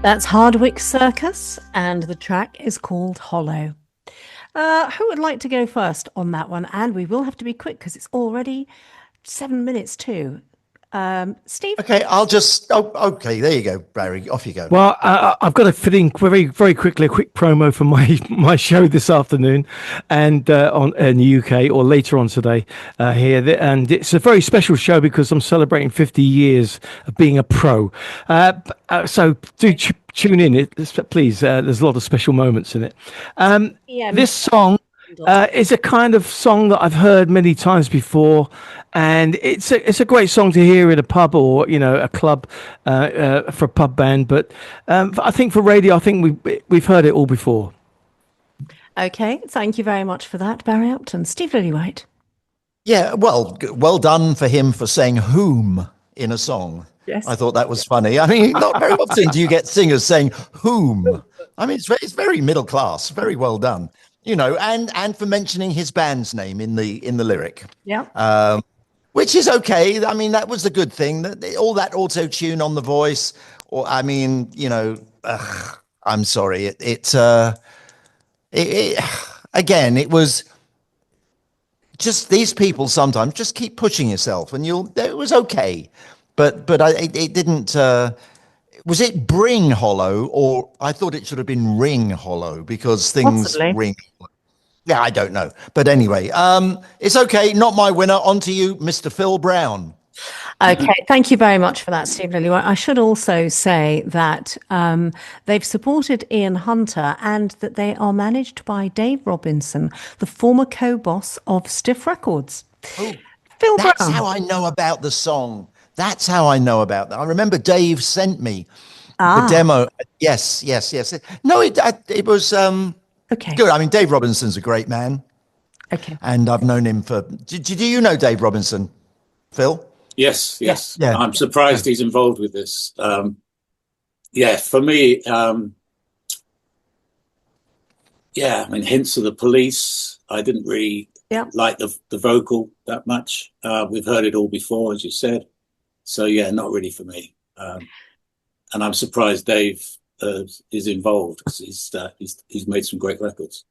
That's Hardwicke Circus, and the track is called Hollow. Who would like to go first on that one? And we will have to be quick because it's already 7 minutes too. Steve? Okay, I'll just. Oh, okay, there you go, Barry. Off you go. Well, I've got to fit in very, very quickly a quick promo for my show this afternoon, and in the UK or later on today here, and it's a very special show because I'm celebrating 50 years of being a pro. So do tune in, please. There's a lot of special moments in it. This song. It's a kind of song that I've heard many times before, and it's a great song to hear in a pub or a club for a pub band. But I think for radio, I think we've heard it all before. Okay, thank you very much for that, Barry Upton. Steve Lillywhite. Yeah, well done for him for saying "whom" in a song. Yes, I thought that was funny. I mean, not very often do you get singers saying "whom." I mean, it's very middle class. Very well done. And for mentioning his band's name in the lyric. Yeah. Which is okay. I mean, that was the good thing. That all that auto tune on the voice, or I mean, I'm sorry. It again. It was just these people sometimes just keep pushing yourself, and it was okay, but it didn't. Was it Bring Hollow, or I thought it should have been Ring Hollow because things Possibly. ring. Yeah, I don't know. But anyway, it's okay. Not my winner. On to you, Mr. Phill Brown. Okay, thank you very much for that, Steve Lillywhite. I should also say that they've supported Ian Hunter and that they are managed by Dave Robinson, the former co-boss of Stiff Records. Oh, Phill that's Brown. how I know about the song. That's how I know about that. I remember Dave sent me the demo. Yes. No, it was Okay. good. I mean, Dave Robinson's a great man. Okay. And I've known him for. Do you know Dave Robinson, Phill? Yes. Yeah. I'm surprised he's involved with this. For me, I mean, Hints of the Police. I didn't really like the vocal that much. We've heard it all before, as you said. So not really for me. And I'm surprised Dave is involved because he's made some great records.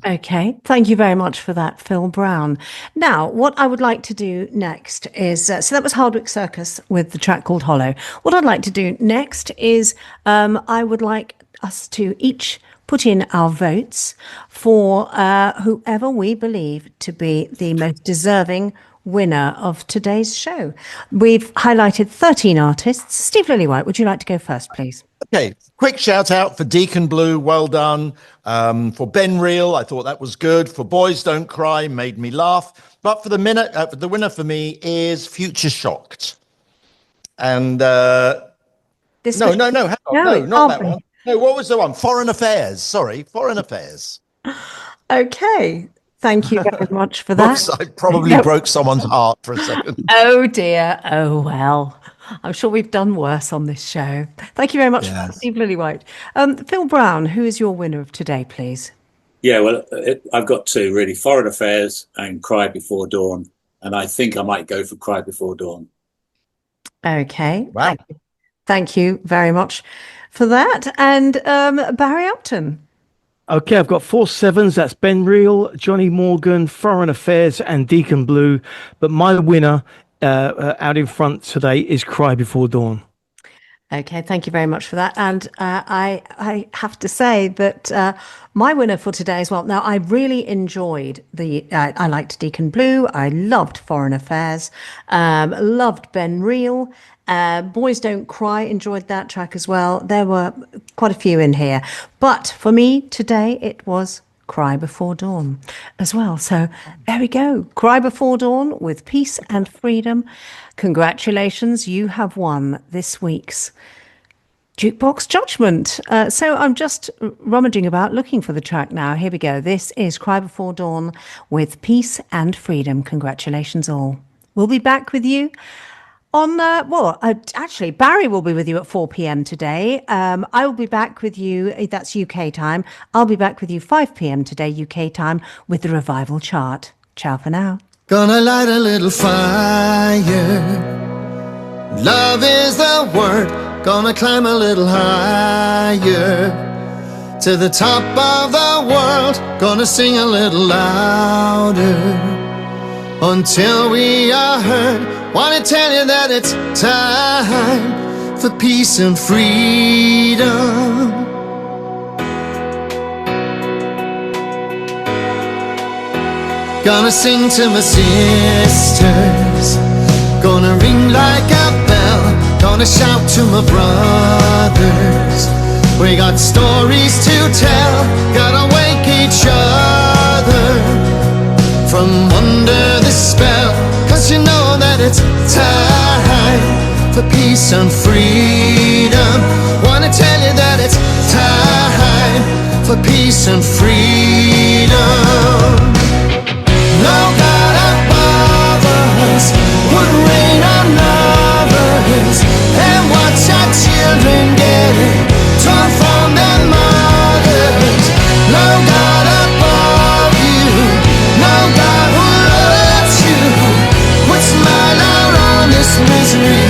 Okay, thank you very much for that, Phill Brown. Now, what I would like to do next is, so that was Hardwicke Circus with the track called Hollow. What I'd like to do next is I would like us to each put in our votes for whoever we believe to be the most deserving winner of today's show. We've highlighted 13 artists. Steve Lillywhite, would you like to go first, please? Okay, quick shout out for Deacon Blue, well done. For Ben Reel, I thought that was good. For Boys Don't Cry, made me laugh. But for the winner for me is Future Shocked. And no, hang on. No, not that one. No, what was the one? Foreign Affairs. Sorry, Foreign Affairs. Okay. Thank you very much for that. Oops, I probably broke someone's heart for a second. Oh dear. Oh well. I'm sure we've done worse on this show. Thank you very much, Steve Lillywhite. Phill Brown, who is your winner of today, please? Yeah, well, I've got two, really. Foreign Affairs and Cry Before Dawn. And I think I might go for Cry Before Dawn. Okay. Wow. Thank you very much for that. And Barry Upton. Okay, I've got 4 sevens. That's Ben Reel, Johnny Morgan, Foreign Affairs, and Deacon Blue. But my winner out in front today is Cry Before Dawn. Okay, thank you very much for that. And I have to say that my winner for today as well. Now, I really enjoyed I liked Deacon Blue. I loved Foreign Affairs. Loved Ben Reel. Boys Don't Cry, enjoyed that track as well. There were quite a few in here. But for me today, it was Cry Before Dawn as well. So there we go. Cry Before Dawn with Peace and Freedom. Congratulations, you have won this week's Jukebox Judgment. So I'm just rummaging about looking for the track now. Here we go. This is Cry Before Dawn with Peace and Freedom. Congratulations all. We'll be back with you on, actually, Barry will be with you at 4 p.m. today. I will be back with you, that's UK time. I'll be back with you 5 p.m. today, UK time, with the Revival Chart. Ciao for now. Gonna light a little fire. Love is the word. Gonna climb a little higher to the top of the world. Gonna sing a little louder until we are heard. Wanna tell you that it's time for peace and freedom. Gonna sing to my sisters, gonna ring like a bell, gonna shout to my brothers. We got stories to tell, gotta wake each other from under the spell. Cause you know that it's time for peace and freedom. Wanna tell you that it's time for peace and freedom. No God above us would rain on lovers and watch our children getting torn from their mothers. No God above you, no God who loves you would smile out on this misery.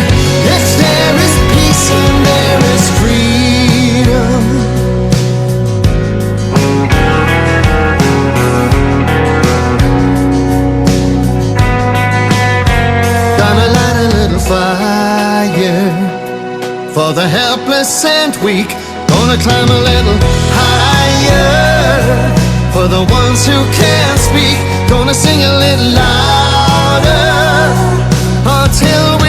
If there is peace and there is freedom. Gonna light a little fire for the helpless and weak. Gonna climb a little higher for the ones who can't speak. Gonna sing a little louder until we